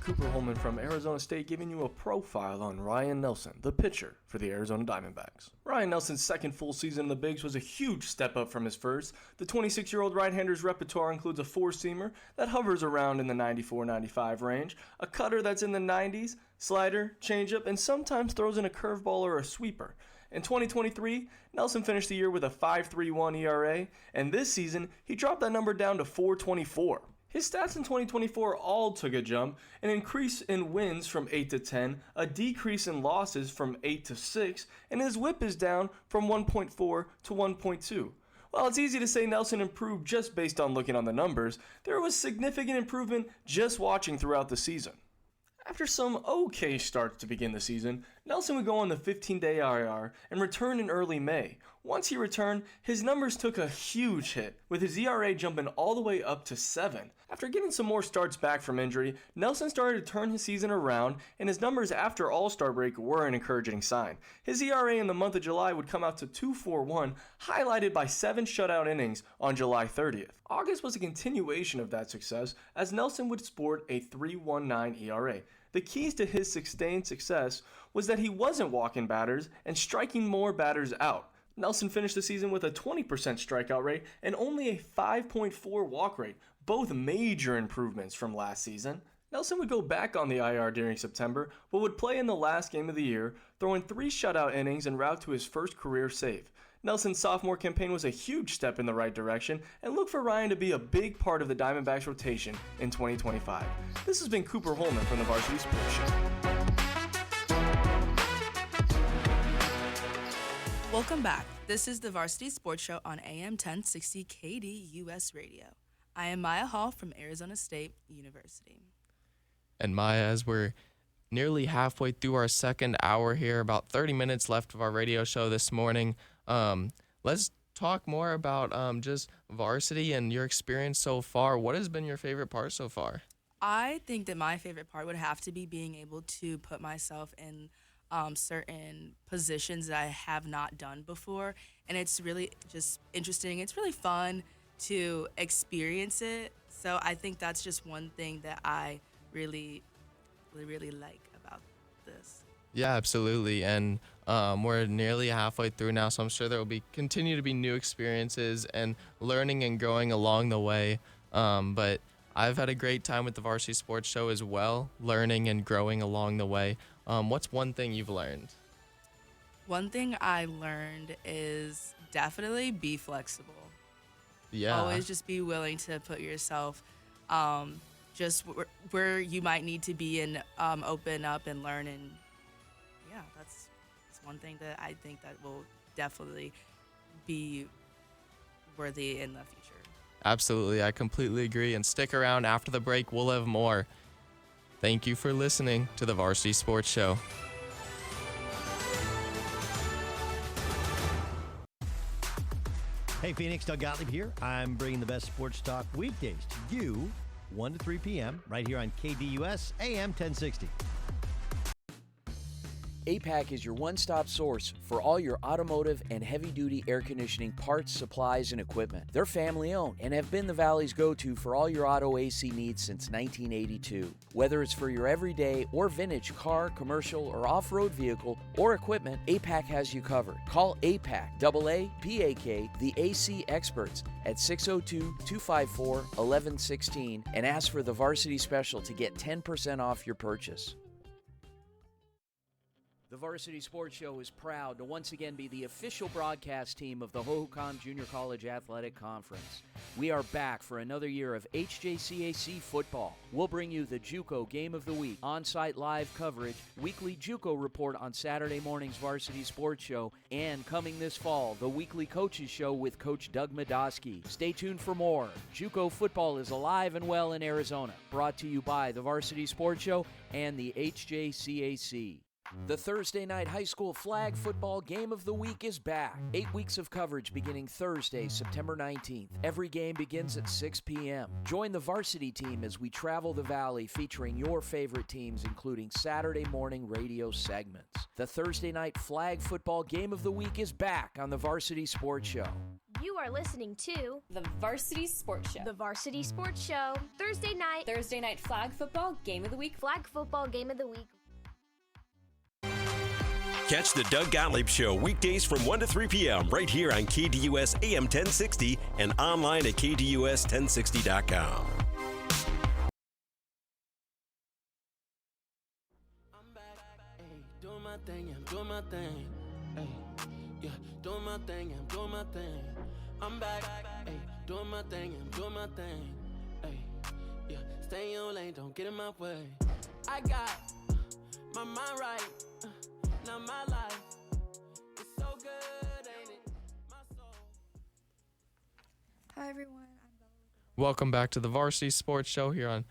Cooper Holman from Arizona State giving you a profile on Ryan Nelson, the pitcher for the Arizona Diamondbacks. Ryan Nelson's second full season in the Bigs was a huge step up from his first. The 26-year-old right-hander's repertoire includes a four-seamer that hovers around in the 94-95 range, a cutter that's in the 90s, slider, changeup, and sometimes throws in a curveball or a sweeper. In 2023, Nelson finished the year with a 5.31 ERA, and this season, he dropped that number down to 4.24. His stats in 2024 all took a jump, an increase in wins from 8 to 10, a decrease in losses from 8 to 6, and his whip is down from 1.4 to 1.2. While it's easy to say Nelson improved just based on looking on the numbers, there was significant improvement just watching throughout the season. After some okay starts to begin the season, Nelson would go on the 15-day IR and return in early May. Once he returned, his numbers took a huge hit, with his ERA jumping all the way up to 7. After getting some more starts back from injury, Nelson started to turn his season around, and his numbers after All-Star break were an encouraging sign. His ERA in the month of July would come out to 2.41, highlighted by 7 shutout innings on July 30th. August was a continuation of that success, as Nelson would sport a 3.19 ERA. The keys to his sustained success was that he wasn't walking batters and striking more batters out. Nelson finished the season with a 20% strikeout rate and only a 5.4 walk rate, both major improvements from last season. Nelson would go back on the IR during September, but would play in the last game of the year, throwing 3 shutout innings en route to his first career save. Nelson's sophomore campaign was a huge step in the right direction, and look for Ryan to be a big part of the Diamondbacks rotation in 2025. This has been Cooper Holman from the Varsity Sports Show. Welcome back. This is the Varsity Sports Show on AM1060 KDUS Radio. I am Maya Hall from Arizona State University. And Maya, as we're nearly halfway through our second hour here, about 30 minutes left of our radio show this morning, let's talk more about just varsity and your experience so far. What has been your favorite part so far? I think that my favorite part would have to be being able to put myself in certain positions that I have not done before, and it's really just interesting. It's really fun to experience it, so I think that's just one thing that I really like about this. Yeah, absolutely, and we're nearly halfway through now, so I'm sure there will continue to be new experiences and learning and growing along the way, but I've had a great time with the Varsity Sports Show as well, learning and growing along the way. What's one thing you've learned? One thing I learned is definitely be flexible. Yeah. Always just be willing to put yourself just where you might need to be and open up and learn. And yeah, that's one thing that I think that will definitely be worthy in the future. Absolutely. I completely agree. And stick around after the break. We'll have more. Thank you for listening to the Varsity Sports Show. Hey Phoenix, Doug Gottlieb here. I'm bringing the best sports talk weekdays to you, 1 to 3 p.m. right here on KDUS AM 1060. APAC is your one-stop source for all your automotive and heavy-duty air conditioning parts, supplies, and equipment. They're family-owned and have been the Valley's go-to for all your auto AC needs since 1982. Whether it's for your everyday or vintage car, commercial, or off-road vehicle or equipment, APAC has you covered. Call APAC, AAPAK, the AC experts at 602-254-1116 and ask for the Varsity Special to get 10% off your purchase. The Varsity Sports Show is proud to once again be the official broadcast team of the Hohokam Junior College Athletic Conference. We are back for another year of HJCAC football. We'll bring you the JUCO Game of the Week, on-site live coverage, weekly JUCO report on Saturday morning's Varsity Sports Show, and coming this fall, the weekly Coaches Show with Coach Doug Madosky. Stay tuned for more. JUCO football is alive and well in Arizona. Brought to you by the Varsity Sports Show and the HJCAC. The Thursday night high school flag football game of the week is back. 8 weeks of coverage beginning Thursday, September 19th. Every game begins at 6 p.m. Join the varsity team as we travel the valley featuring your favorite teams, including Saturday morning radio segments. The Thursday night flag football game of the week is back on the Varsity Sports Show. You are listening to the Varsity Sports Show. The Varsity Sports Show. Thursday night flag football game of the week. Flag football game of the week. Catch the Doug Gottlieb Show weekdays from 1 to 3 p.m. right here on KDUS AM 1060 and online at KDUS1060.com. I'm back, hey, doing my thing, I'm doing my thing. Hey, yeah, doing my thing, I'm doing my thing. I'm back, hey, doing my thing, I'm doing my thing. Hey, yeah, stay in your lane, don't get in my way. I got my mind right. Now my life is so good, ain't it? My soul. Hi everyone. Welcome back to the Varsity Sports Show here on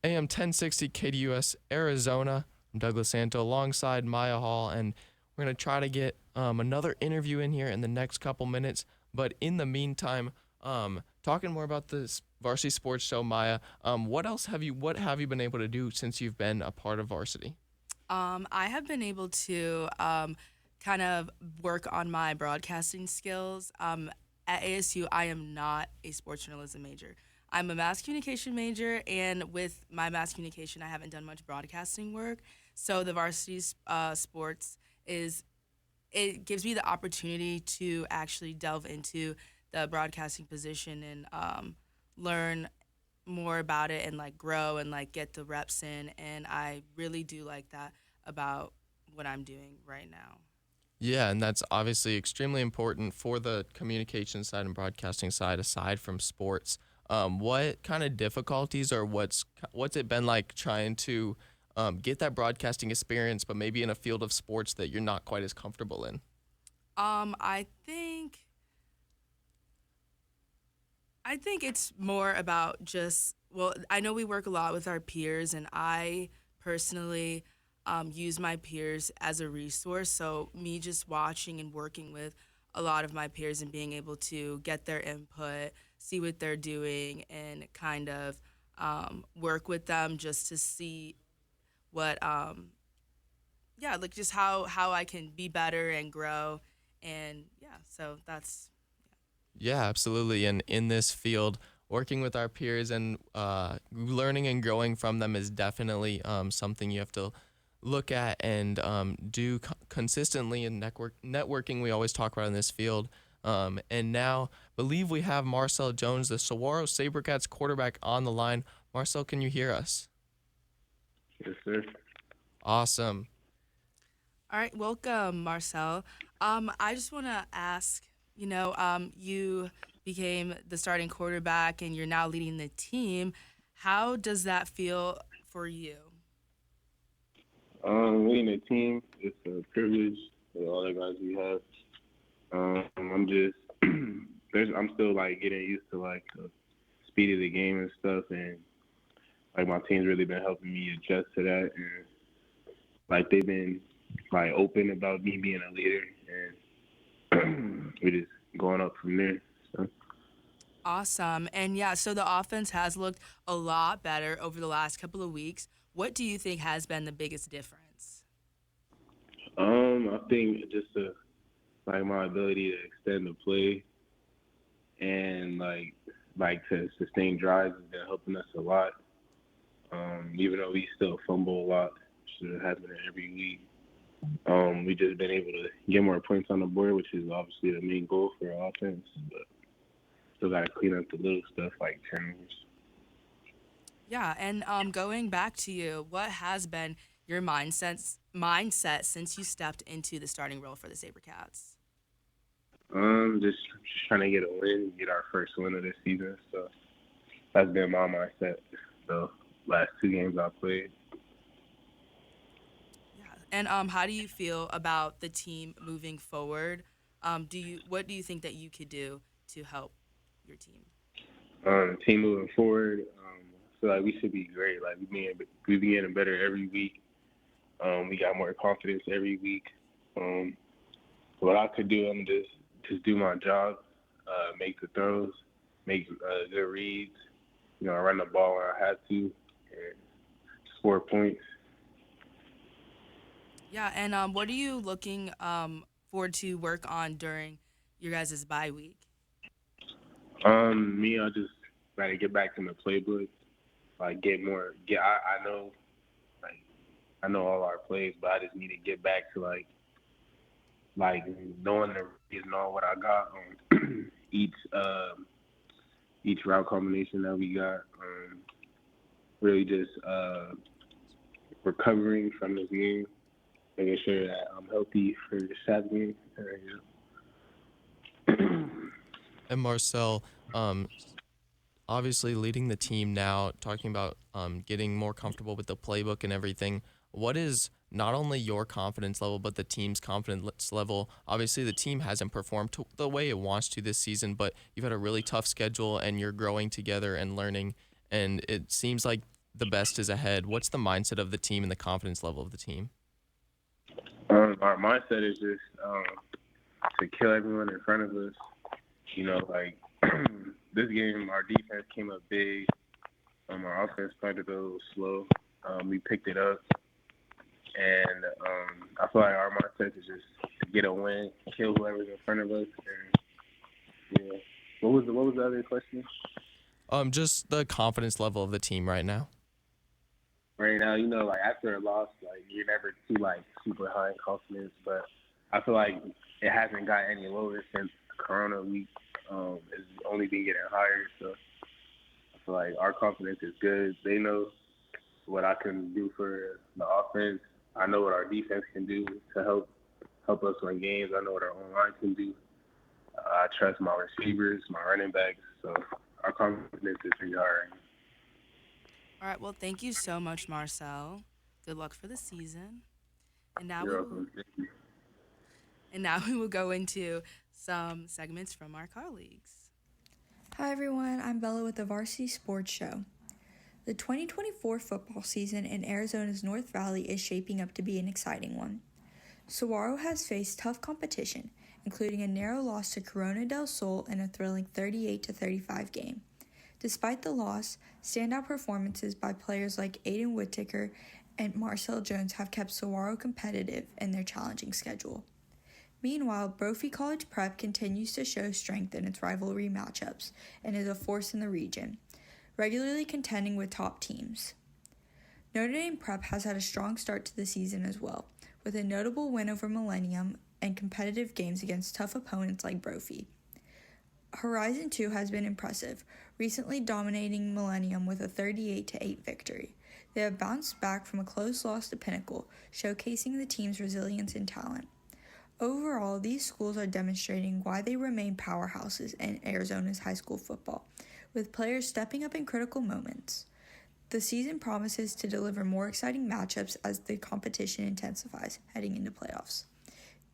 AM 1060 KDUS Arizona. I'm Douglas Santo alongside Maya Hall, and we're going to try to get another interview in here in the next couple minutes. But in the meantime, talking more about this Varsity Sports Show, Maya, what have you been able to do since you've been a part of Varsity? I have been able to kind of work on my broadcasting skills. At ASU, I am not a sports journalism major. I'm a mass communication major, and with my mass communication, I haven't done much broadcasting work. So the Varsity Sports it gives me the opportunity to actually delve into the broadcasting position and learn more about it and like grow and like get the reps in, and I really do like that about what I'm doing right now. Yeah, and that's obviously extremely important for the communication side and broadcasting side aside from sports. What kind of difficulties or what's it been like trying to get that broadcasting experience but maybe in a field of sports that you're not quite as comfortable in? I think it's more about I know we work a lot with our peers, and I personally use my peers as a resource. So me just watching and working with a lot of my peers and being able to get their input, see what they're doing, and kind of work with them just to see what, just how I can be better and grow. And so that's. Yeah, absolutely. And in this field, working with our peers and learning and growing from them is definitely something you have to look at and do consistently in networking we always talk about in this field. And now, I believe we have Marcel Jones, the Saguaro Sabercats quarterback, on the line. Marcel, can you hear us? Yes, sir. Awesome. All right, welcome, Marcel. I just want to ask You became the starting quarterback and you're now leading the team. How does that feel for you? Leading a team, it's a privilege with all the guys we have. I'm just, I'm still like getting used to like the speed of the game and stuff, and like my team's really been helping me adjust to that, and like they've been like open about me being a leader, and we're just going up from there. So. Awesome. And yeah, so the offense has looked a lot better over the last couple of weeks. What do you think has been the biggest difference? I think just like my ability to extend the play and like to sustain drives has been helping us a lot. Even though we still fumble a lot, which is happening every week. We just been able to get more points on the board, which is obviously the main goal for our offense. But still got to clean up the little stuff like turnovers. Yeah, and going back to you, what has been your mindset since you stepped into the starting role for the SaberCats? Just trying to get a win, get our first win of this season. So that's been my mindset the last 2 games I played. Yeah, and how do you feel about the team moving forward? What do you think that you could do to help your team? Team moving forward, I feel like we should be great. Like we be getting better every week. We got more confidence every week. What I could do, I'm just do my job, make the throws, make good reads, run the ball when I have to, and score points. Yeah, and what are you looking forward to work on during your guys' bye week? Me, I just got to get back in the playbook, like I know all our plays, but I just need to get back to like knowing the reads and all what I got on each route combination that we got. Really just recovering from this game, making sure that I'm healthy for the Saturday. And Marcel, obviously leading the team now, talking about getting more comfortable with the playbook and everything. What is not only your confidence level, but the team's confidence level? Obviously, the team hasn't performed the way it wants to this season, but you've had a really tough schedule and you're growing together and learning, and it seems like the best is ahead. What's the mindset of the team and the confidence level of the team? Our mindset is just to kill everyone in front of us. This game, our defense came up big. Our offense started a little slow. We picked it up. And I feel like our mindset is just to get a win, kill whoever's in front of us. And, yeah. What was the other question? Just the confidence level of the team right now. Right now, after a loss, you're never too super high in confidence. But I feel like it hasn't got any lower since Corona week. It's only been getting higher. So I feel like our confidence is good. They know what I can do for the offense. I know what our defense can do to help us win games. I know what our O-line can do. I trust my receivers, my running backs. So our confidence is pretty high. All right. Well, thank you so much, Marcel. Good luck for the season. And now we will go into some segments from our colleagues. Hi, everyone. I'm Bella with the Varsity Sports Show. The 2024 football season in Arizona's North Valley is shaping up to be an exciting one. Saguaro has faced tough competition, including a narrow loss to Corona del Sol in a thrilling 38-35 game. Despite the loss, standout performances by players like Aiden Whittaker and Marcel Jones have kept Saguaro competitive in their challenging schedule. Meanwhile, Brophy College Prep continues to show strength in its rivalry matchups and is a force in the region, regularly contending with top teams. Notre Dame Prep has had a strong start to the season as well, with a notable win over Millennium and competitive games against tough opponents like Brophy. Horizon 2 has been impressive, recently dominating Millennium with a 38-8 victory. They have bounced back from a close loss to Pinnacle, showcasing the team's resilience and talent. Overall, these schools are demonstrating why they remain powerhouses in Arizona's high school football, with players stepping up in critical moments. The season promises to deliver more exciting matchups as the competition intensifies heading into playoffs.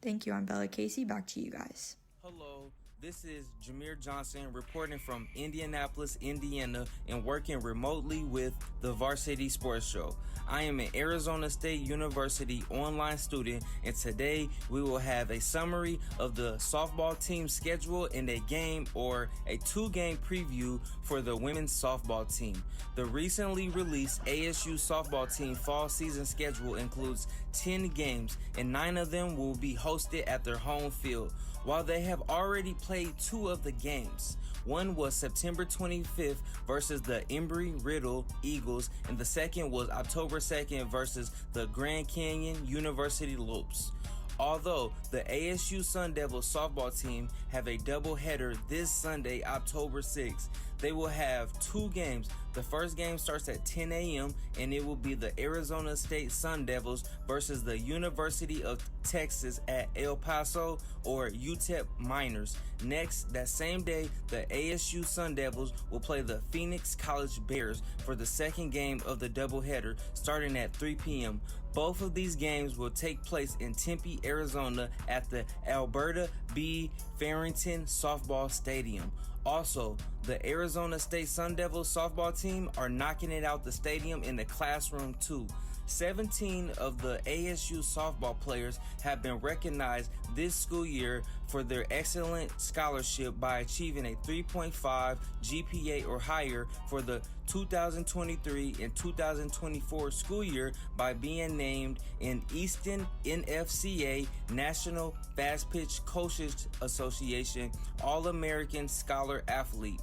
Thank you. I'm Bella Casey. Back to you guys. Hello, this is Jameer Johnson reporting from Indianapolis, Indiana, and working remotely with the Varsity Sports Show. I am an Arizona State University online student, and today we will have a summary of the softball team schedule and a game or a 2-game preview for the women's softball team. The recently released ASU softball team fall season schedule includes 10 games, and 9 of them will be hosted at their home field. While they have already played 2 of the games, one was September 25th versus the Embry-Riddle Eagles, and the second was October 2nd versus the Grand Canyon University Lopes. Although the ASU Sun Devils softball team have a doubleheader this Sunday, October 6th, they will have 2 games. The first game starts at 10 a.m. and it will be the Arizona State Sun Devils versus the University of Texas at El Paso or UTEP Miners. Next, that same day, the ASU Sun Devils will play the Phoenix College Bears for the second game of the doubleheader starting at 3 p.m. Both of these games will take place in Tempe, Arizona at the Alberta B. Farrington Softball Stadium. Also, the Arizona State Sun Devils softball team are knocking it out the stadium in the classroom too. 17 of the ASU softball players have been recognized this school year for their excellent scholarship by achieving a 3.5 GPA or higher for the 2023 and 2024 school year by being named in Easton NFCA National Fast Pitch Coaches Association All-American Scholar Athlete.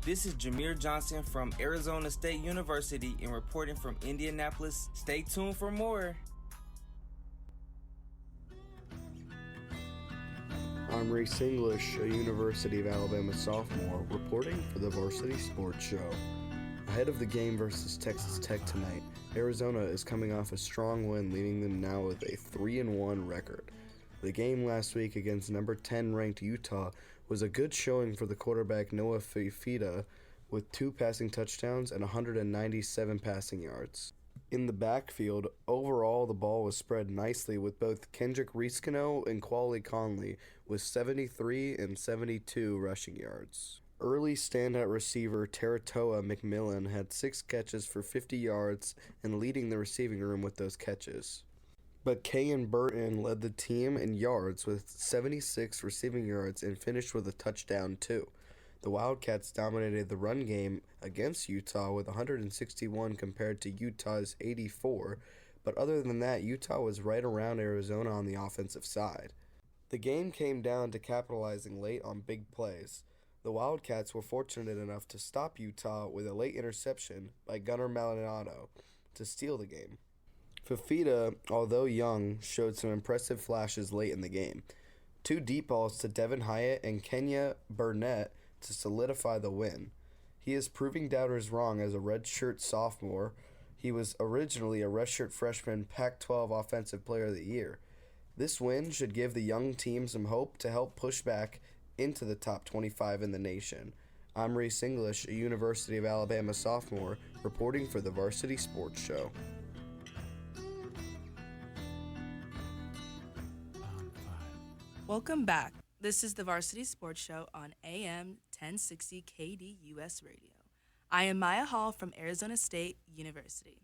This is Jameer Johnson from Arizona State University and reporting from Indianapolis. Stay tuned for more. I'm Reese English, a University of Alabama sophomore, reporting for the Varsity Sports Show. Ahead of the game versus Texas Tech tonight, Arizona is coming off a strong win, leaving them now with a 3-1 record. The game last week against number 10 ranked Utah was a good showing for the quarterback Noah Fifita with 2 passing touchdowns and 197 passing yards. In the backfield, overall the ball was spread nicely with both Kendrick Riscano and Quali Conley with 73 and 72 rushing yards. Early standout receiver Teratoa McMillan had 6 catches for 50 yards and leading the receiving room with those catches. But Kayan Burton led the team in yards with 76 receiving yards and finished with a touchdown too. The Wildcats dominated the run game against Utah with 161 compared to Utah's 84, but other than that, Utah was right around Arizona on the offensive side. The game came down to capitalizing late on big plays. The Wildcats were fortunate enough to stop Utah with a late interception by Gunnar Maldonado to steal the game. Fifita, although young, showed some impressive flashes late in the game. 2 deep balls to Devin Hyatt and Kenya Burnett to solidify the win. He is proving doubters wrong as a redshirt sophomore. He was originally a redshirt freshman Pac-12 Offensive Player of the Year. This win should give the young team some hope to help push back into the top 25 in the nation. I'm Reese English, a University of Alabama sophomore, reporting for the Varsity Sports Show. Welcome back. This is the Varsity Sports Show on AM 1060 KDUS Radio. I am Maya Hall from Arizona State University.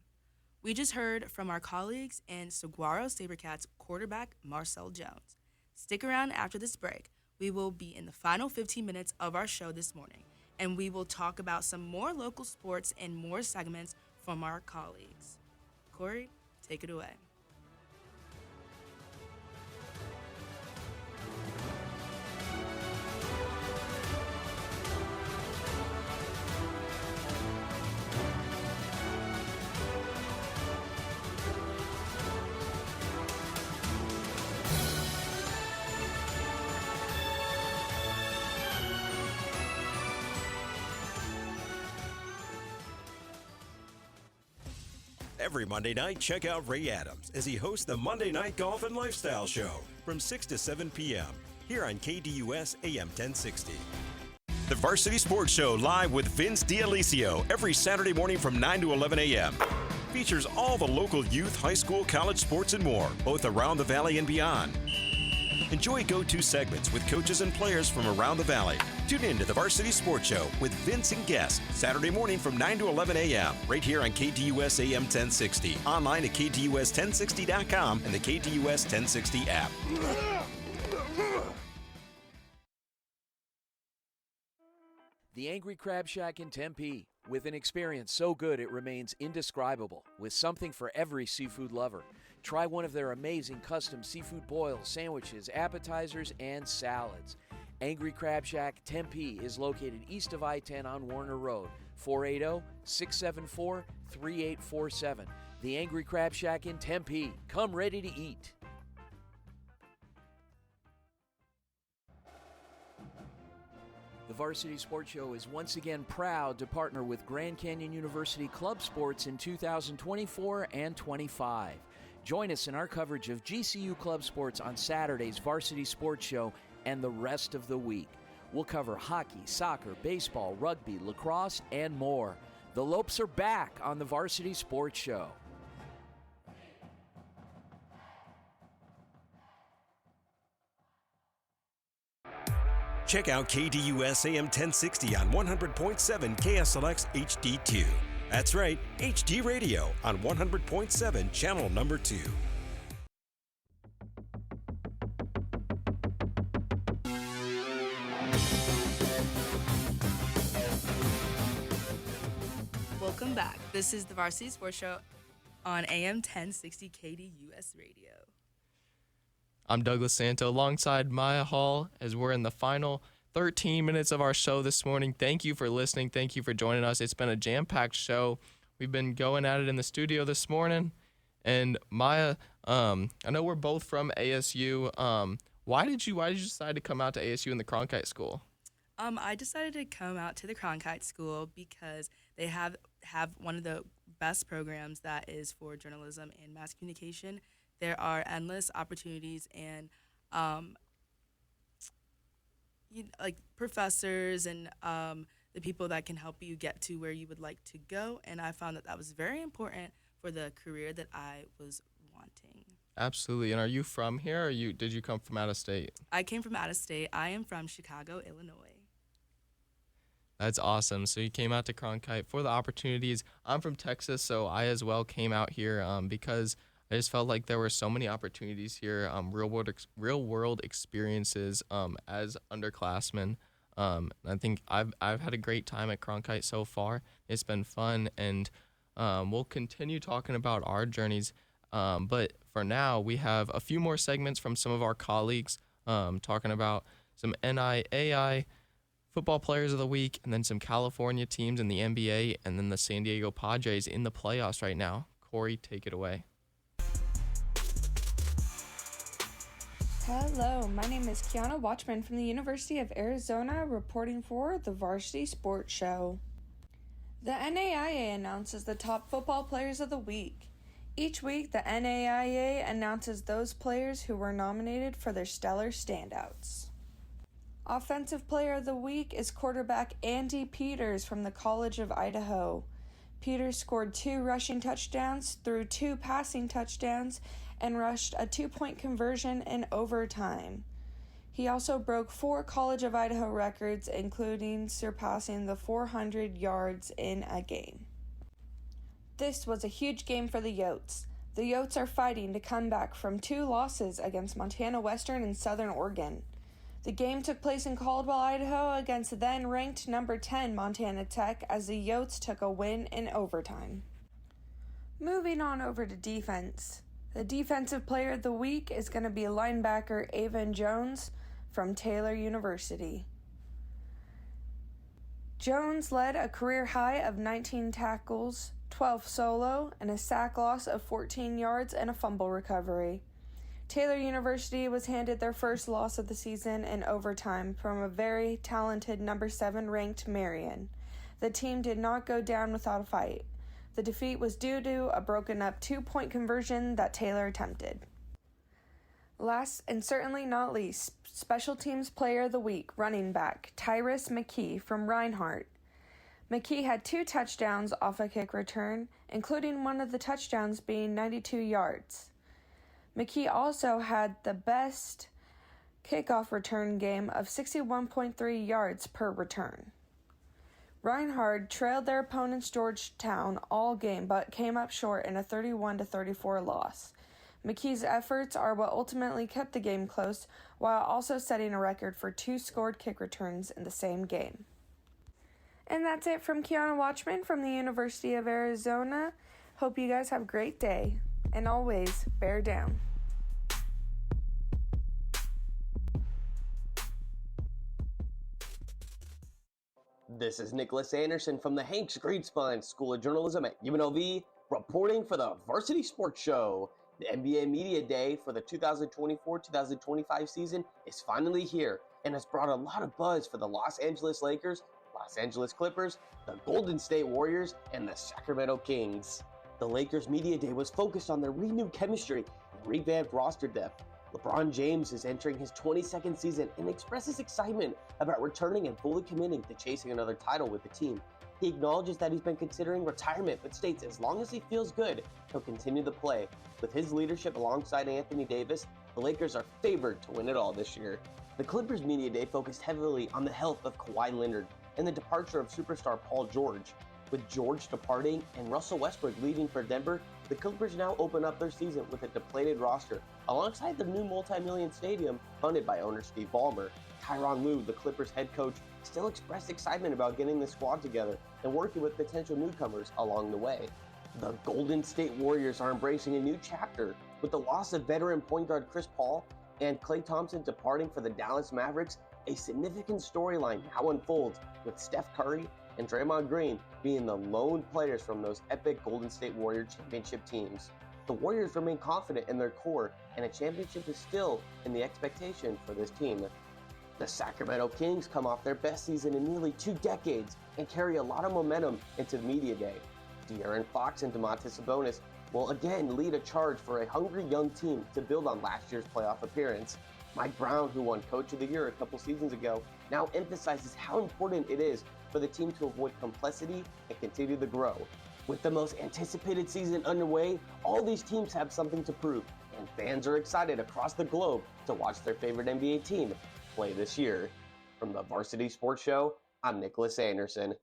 We just heard from our colleagues and Saguaro SaberCats quarterback Marcel Jones. Stick around after this break. We will be in the final 15 minutes of our show this morning, and we will talk about some more local sports and more segments from our colleagues. Corey, take it away. Every Monday night, check out Ray Adams as he hosts the Monday Night Golf and Lifestyle Show from 6 to 7 p.m. here on KDUS AM 1060. The Varsity Sports Show live with Vince D'Alicio every Saturday morning from 9 to 11 a.m. Features all the local youth, high school, college sports, and more, both around the Valley and beyond. Enjoy go-to segments with coaches and players from around the Valley. Tune in to the Varsity Sports Show with Vince and guests Saturday morning from 9 to 11 a.m. right here on KDUS AM 1060. Online at KDUS1060.com and the KDUS 1060 app. The Angry Crab Shack in Tempe, with an experience so good it remains indescribable, with something for every seafood lover. Try one of their amazing custom seafood boils, sandwiches, appetizers, and salads. Angry Crab Shack Tempe is located east of I-10 on Warner Road, 480-674-3847. The Angry Crab Shack in Tempe. Come ready to eat. The Varsity Sports Show is once again proud to partner with Grand Canyon University Club Sports in 2024 and 25. Join us in our coverage of GCU Club Sports on Saturday's Varsity Sports Show and the rest of the week. We'll cover hockey, soccer, baseball, rugby, lacrosse, and more. The Lopes are back on the Varsity Sports Show. Check out KDUS AM 1060 on 100.7 KSLX HD2. That's right, HD Radio on 100.7 channel number 2. Welcome back. This is the Varsity Sports Show on AM 1060 KDUS Radio. I'm Douglas Santo alongside Maya Hall as we're in the final 13 minutes of our show this morning. Thank you for listening. Thank you for joining us. It's been a jam-packed show. We've been going at it in the studio this morning. And Maya, I know we're both from ASU. Why did you decide to come out to ASU in the Cronkite School? I decided to come out to the Cronkite School because they have one of the best programs that is for journalism and mass communication. There are endless opportunities and like professors and the people that can help you get to where you would like to go. And I found that was very important for the career that I was wanting. Absolutely. And are you from here or did you come from out of state? I came from out of state. I am from Chicago, Illinois. That's awesome. So you came out to Cronkite for the opportunities. I'm from Texas, so I as well came out here because I just felt like there were so many opportunities here, real world experiences as underclassmen. I think I've had a great time at Cronkite so far. It's been fun, and we'll continue talking about our journeys. But for now, we have a few more segments from some of our colleagues talking about some NIAI football players of the week, and then some California teams in the NBA, and then the San Diego Padres in the playoffs right now. Corey, take it away. Hello, my name is Kiana Watchman from the University of Arizona, reporting for the Varsity Sports Show. The NAIA announces the top football players of the week. Each week, the NAIA announces those players who were nominated for their stellar standouts. Offensive Player of the Week is quarterback Andy Peters from the College of Idaho. Peters scored 2 rushing touchdowns, threw 2 passing touchdowns, and rushed a 2-point conversion in overtime. He also broke 4 College of Idaho records, including surpassing the 400 yards in a game. This was a huge game for the Yotes. The Yotes are fighting to come back from 2 losses against Montana Western and Southern Oregon. The game took place in Caldwell, Idaho against then-ranked number 10 Montana Tech as the Yotes took a win in overtime. Moving on over to defense. The Defensive Player of the Week is going to be linebacker Avon Jones from Taylor University. Jones led a career high of 19 tackles, 12 solo, and a sack loss of 14 yards and a fumble recovery. Taylor University was handed their first loss of the season in overtime from a very talented number 7 ranked Marion. The team did not go down without a fight. The defeat was due to a broken-up 2-point conversion that Taylor attempted. Last and certainly not least, Special Teams Player of the Week running back Tyrus McKee from Reinhardt. McKee had 2 touchdowns off a kick return, including one of the touchdowns being 92 yards. McKee also had the best kickoff return game of 61.3 yards per return. Reinhardt trailed their opponents Georgetown all game but came up short in a 31-34 loss. McKee's efforts are what ultimately kept the game close, while also setting a record for 2 scored kick returns in the same game. And that's it from Kiana Watchman from the University of Arizona. Hope you guys have a great day, and always bear down. This is Nicholas Anderson from the Hanks Greenspine School of Journalism at UNLV, reporting for the Varsity Sports Show. The NBA Media Day for the 2024-2025 season is finally here and has brought a lot of buzz for the Los Angeles Lakers, Los Angeles Clippers, the Golden State Warriors, and the Sacramento Kings. The Lakers Media Day was focused on their renewed chemistry and revamped roster depth. LeBron James is entering his 22nd season and expresses excitement about returning and fully committing to chasing another title with the team. He acknowledges that he's been considering retirement, but states as long as he feels good, he'll continue to play. With his leadership alongside Anthony Davis, the Lakers are favored to win it all this year. The Clippers Media Day focused heavily on the health of Kawhi Leonard and the departure of superstar Paul George. With George departing and Russell Westbrook leaving for Denver, the Clippers now open up their season with a depleted roster, alongside the new multi-million stadium funded by owner Steve Ballmer. Tyronn Lue, the Clippers head coach, still expressed excitement about getting the squad together and working with potential newcomers along the way. The Golden State Warriors are embracing a new chapter with the loss of veteran point guard Chris Paul and Klay Thompson departing for the Dallas Mavericks. A significant storyline now unfolds with Steph Curry and Draymond Green being the lone players from those epic Golden State Warrior championship teams. The Warriors remain confident in their core, and a championship is still in the expectation for this team. The Sacramento Kings come off their best season in nearly 2 decades and carry a lot of momentum into the Media Day. De'Aaron Fox and Domantas Sabonis will again lead a charge for a hungry young team to build on last year's playoff appearance. Mike Brown, who won Coach of the Year a couple seasons ago, now emphasizes how important it is for the team to avoid complexity and continue to grow. With the most anticipated season underway, all these teams have something to prove, and fans are excited across the globe to watch their favorite NBA team play this year. From the Varsity Sports Show, I'm Nicholas Anderson.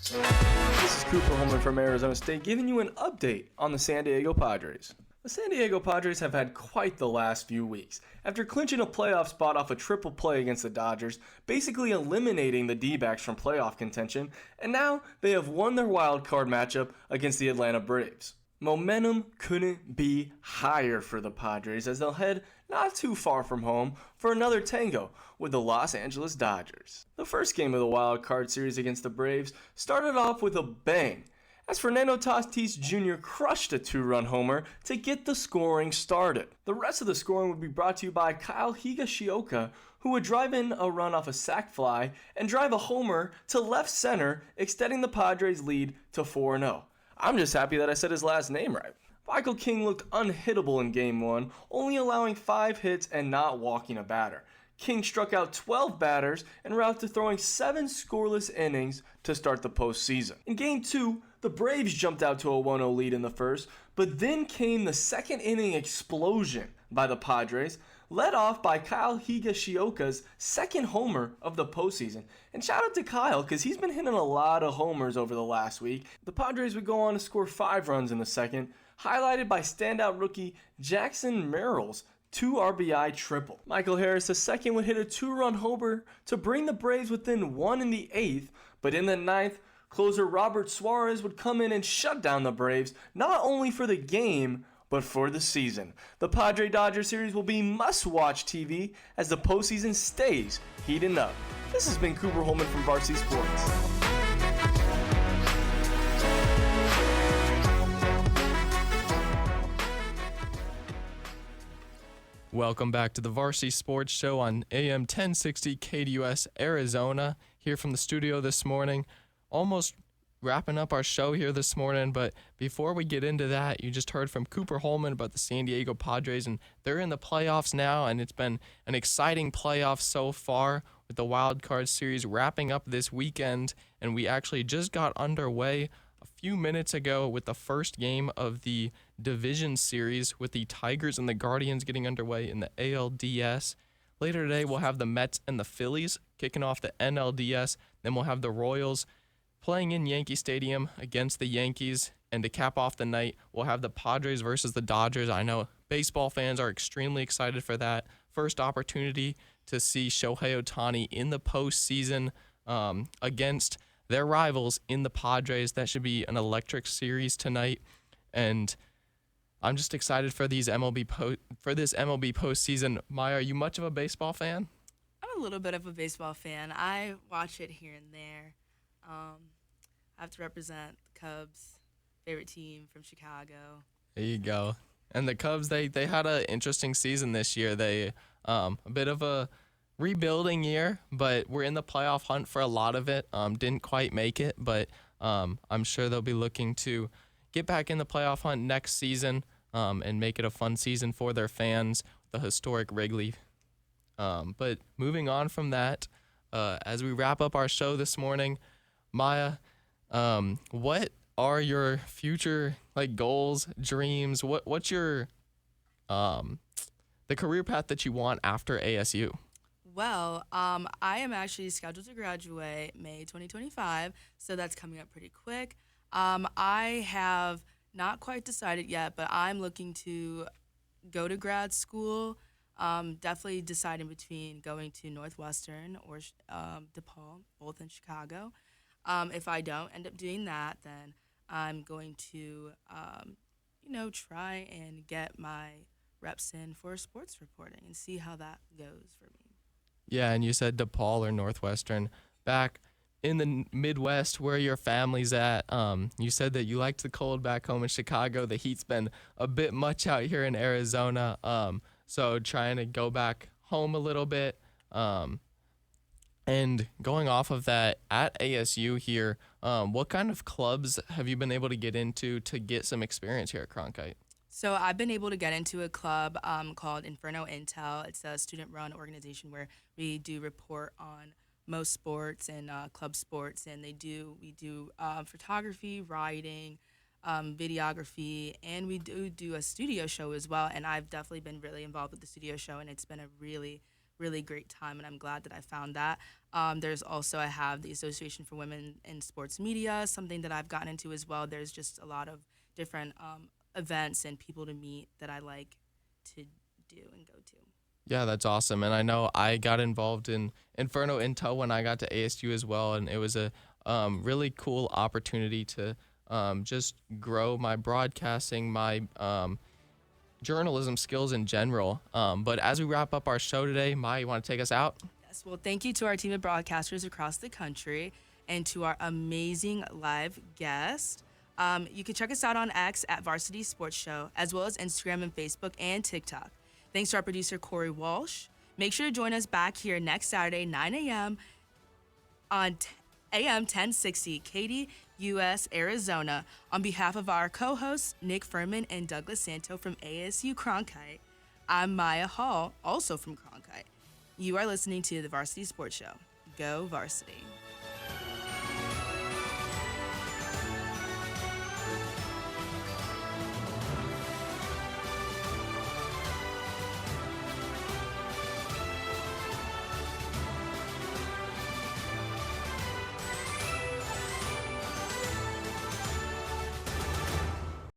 This is Cooper Holman from Arizona State giving you an update on the San Diego Padres. The San Diego Padres have had quite the last few weeks. After clinching a playoff spot off a triple play against the Dodgers, basically eliminating the D-backs from playoff contention, and now they have won their wild card matchup against the Atlanta Braves. Momentum couldn't be higher for the Padres as they'll head not too far from home for another tango with the Los Angeles Dodgers. The first game of the wild card series against the Braves started off with a bang, as Fernando Tatis Jr. crushed a 2-run homer to get the scoring started. The rest of the scoring would be brought to you by Kyle Higashioka, who would drive in a run off a sac fly and drive a homer to left center, extending the Padres' lead to 4-0. I'm just happy that I said his last name right. Michael King looked unhittable in Game 1, only allowing 5 hits and not walking a batter. King struck out 12 batters en route to throwing 7 scoreless innings to start the postseason. In Game 2, the Braves jumped out to a 1-0 lead in the first, but then came the second inning explosion by the Padres, led off by Kyle Higashioka's second homer of the postseason. And shout out to Kyle, because he's been hitting a lot of homers over the last week. The Padres would go on to score 5 runs in the second, highlighted by standout rookie Jackson Merrill's 2 RBI triple. Michael Harris II would hit a 2-run homer to bring the Braves within 1 in the 8th, but in the 9th, closer Robert Suarez would come in and shut down the Braves, not only for the game, but for the season. The Padre-Dodger series will be must-watch TV as the postseason stays heating up. This has been Cooper Holman from Varsity Sports. Welcome back to the Varsity Sports Show on AM 1060 KDUS Arizona. here from the studio this morning. Almost wrapping up our show here this morning, but before we get into that, you just heard from Cooper Holman about the San Diego Padres, and they're in the playoffs now, and it's been an exciting playoff so far with the Wild Card Series wrapping up this weekend, and we actually just got underway a few minutes ago with the first game of the Division Series with the Tigers and the Guardians getting underway in the ALDS. Later today, we'll have the Mets and the Phillies kicking off the NLDS, then we'll have the Royals playing in Yankee Stadium against the Yankees, and to cap off the night, we'll have the Padres versus the Dodgers. I know baseball fans are extremely excited for that. First opportunity to see Shohei Ohtani in the postseason against their rivals in the Padres. That should be an electric series tonight, and I'm just excited for these for this MLB postseason. Maya, are you much of a baseball fan? I'm a little bit of a baseball fan. I watch it here and there. I have to represent the Cubs, favorite team from Chicago. There you go. And the Cubs, they had an interesting season this year. They a bit of a rebuilding year, but we're in the playoff hunt for a lot of it. Didn't quite make it, but I'm sure they'll be looking to get back in the playoff hunt next season and make it a fun season for their fans, the historic Wrigley. But moving on from that, as we wrap up our show this morning, Maya, what are your future goals, dreams? What's your the career path that you want after ASU? Well, I am actually scheduled to graduate May 2025, so that's coming up pretty quick. I have not quite decided yet, but I'm looking to go to grad school. Definitely deciding between going to Northwestern or DePaul, both in Chicago. If I don't end up doing that, then I'm going to, try and get my reps in for sports reporting and see how that goes for me. Yeah, and you said DePaul or Northwestern. Back in the Midwest where your family's at, you said that you liked the cold back home in Chicago. The heat's been a bit much out here in Arizona, so trying to go back home a little bit. And going off of that, at ASU here, what kind of clubs have you been able to get into to get some experience here at Cronkite? So I've been able to get into a club called Inferno Intel. It's a student-run organization where we do report on most sports and club sports, and we do photography, writing, videography, and we do a studio show as well. And I've definitely been really involved with the studio show, and it's been a really great time, and I'm glad that I found that. There's also, I have the Association for Women in Sports Media, something that I've gotten into as well. There's just a lot of different events and people to meet that I like to do and go to. Yeah, that's awesome. And I know I got involved in Inferno Intel when I got to ASU as well, and it was a really cool opportunity to just grow my broadcasting, my journalism skills in general. But as we wrap up our show today, Maya, you want to take us out? Yes, well, thank you to our team of broadcasters across the country and to our amazing live guest. You can check us out on X at Varsity Sports Show, as well as Instagram and Facebook and TikTok. Thanks to our producer, Corey Walsh. Make sure to join us back here next Saturday, 9 a.m. on AM1060 KDUS, Arizona. On behalf of our co-hosts, Nick Furman and Douglas Santo from ASU Cronkite, I'm Maya Hall, also from Cronkite. You are listening to the Varsity Sports Show. Go Varsity.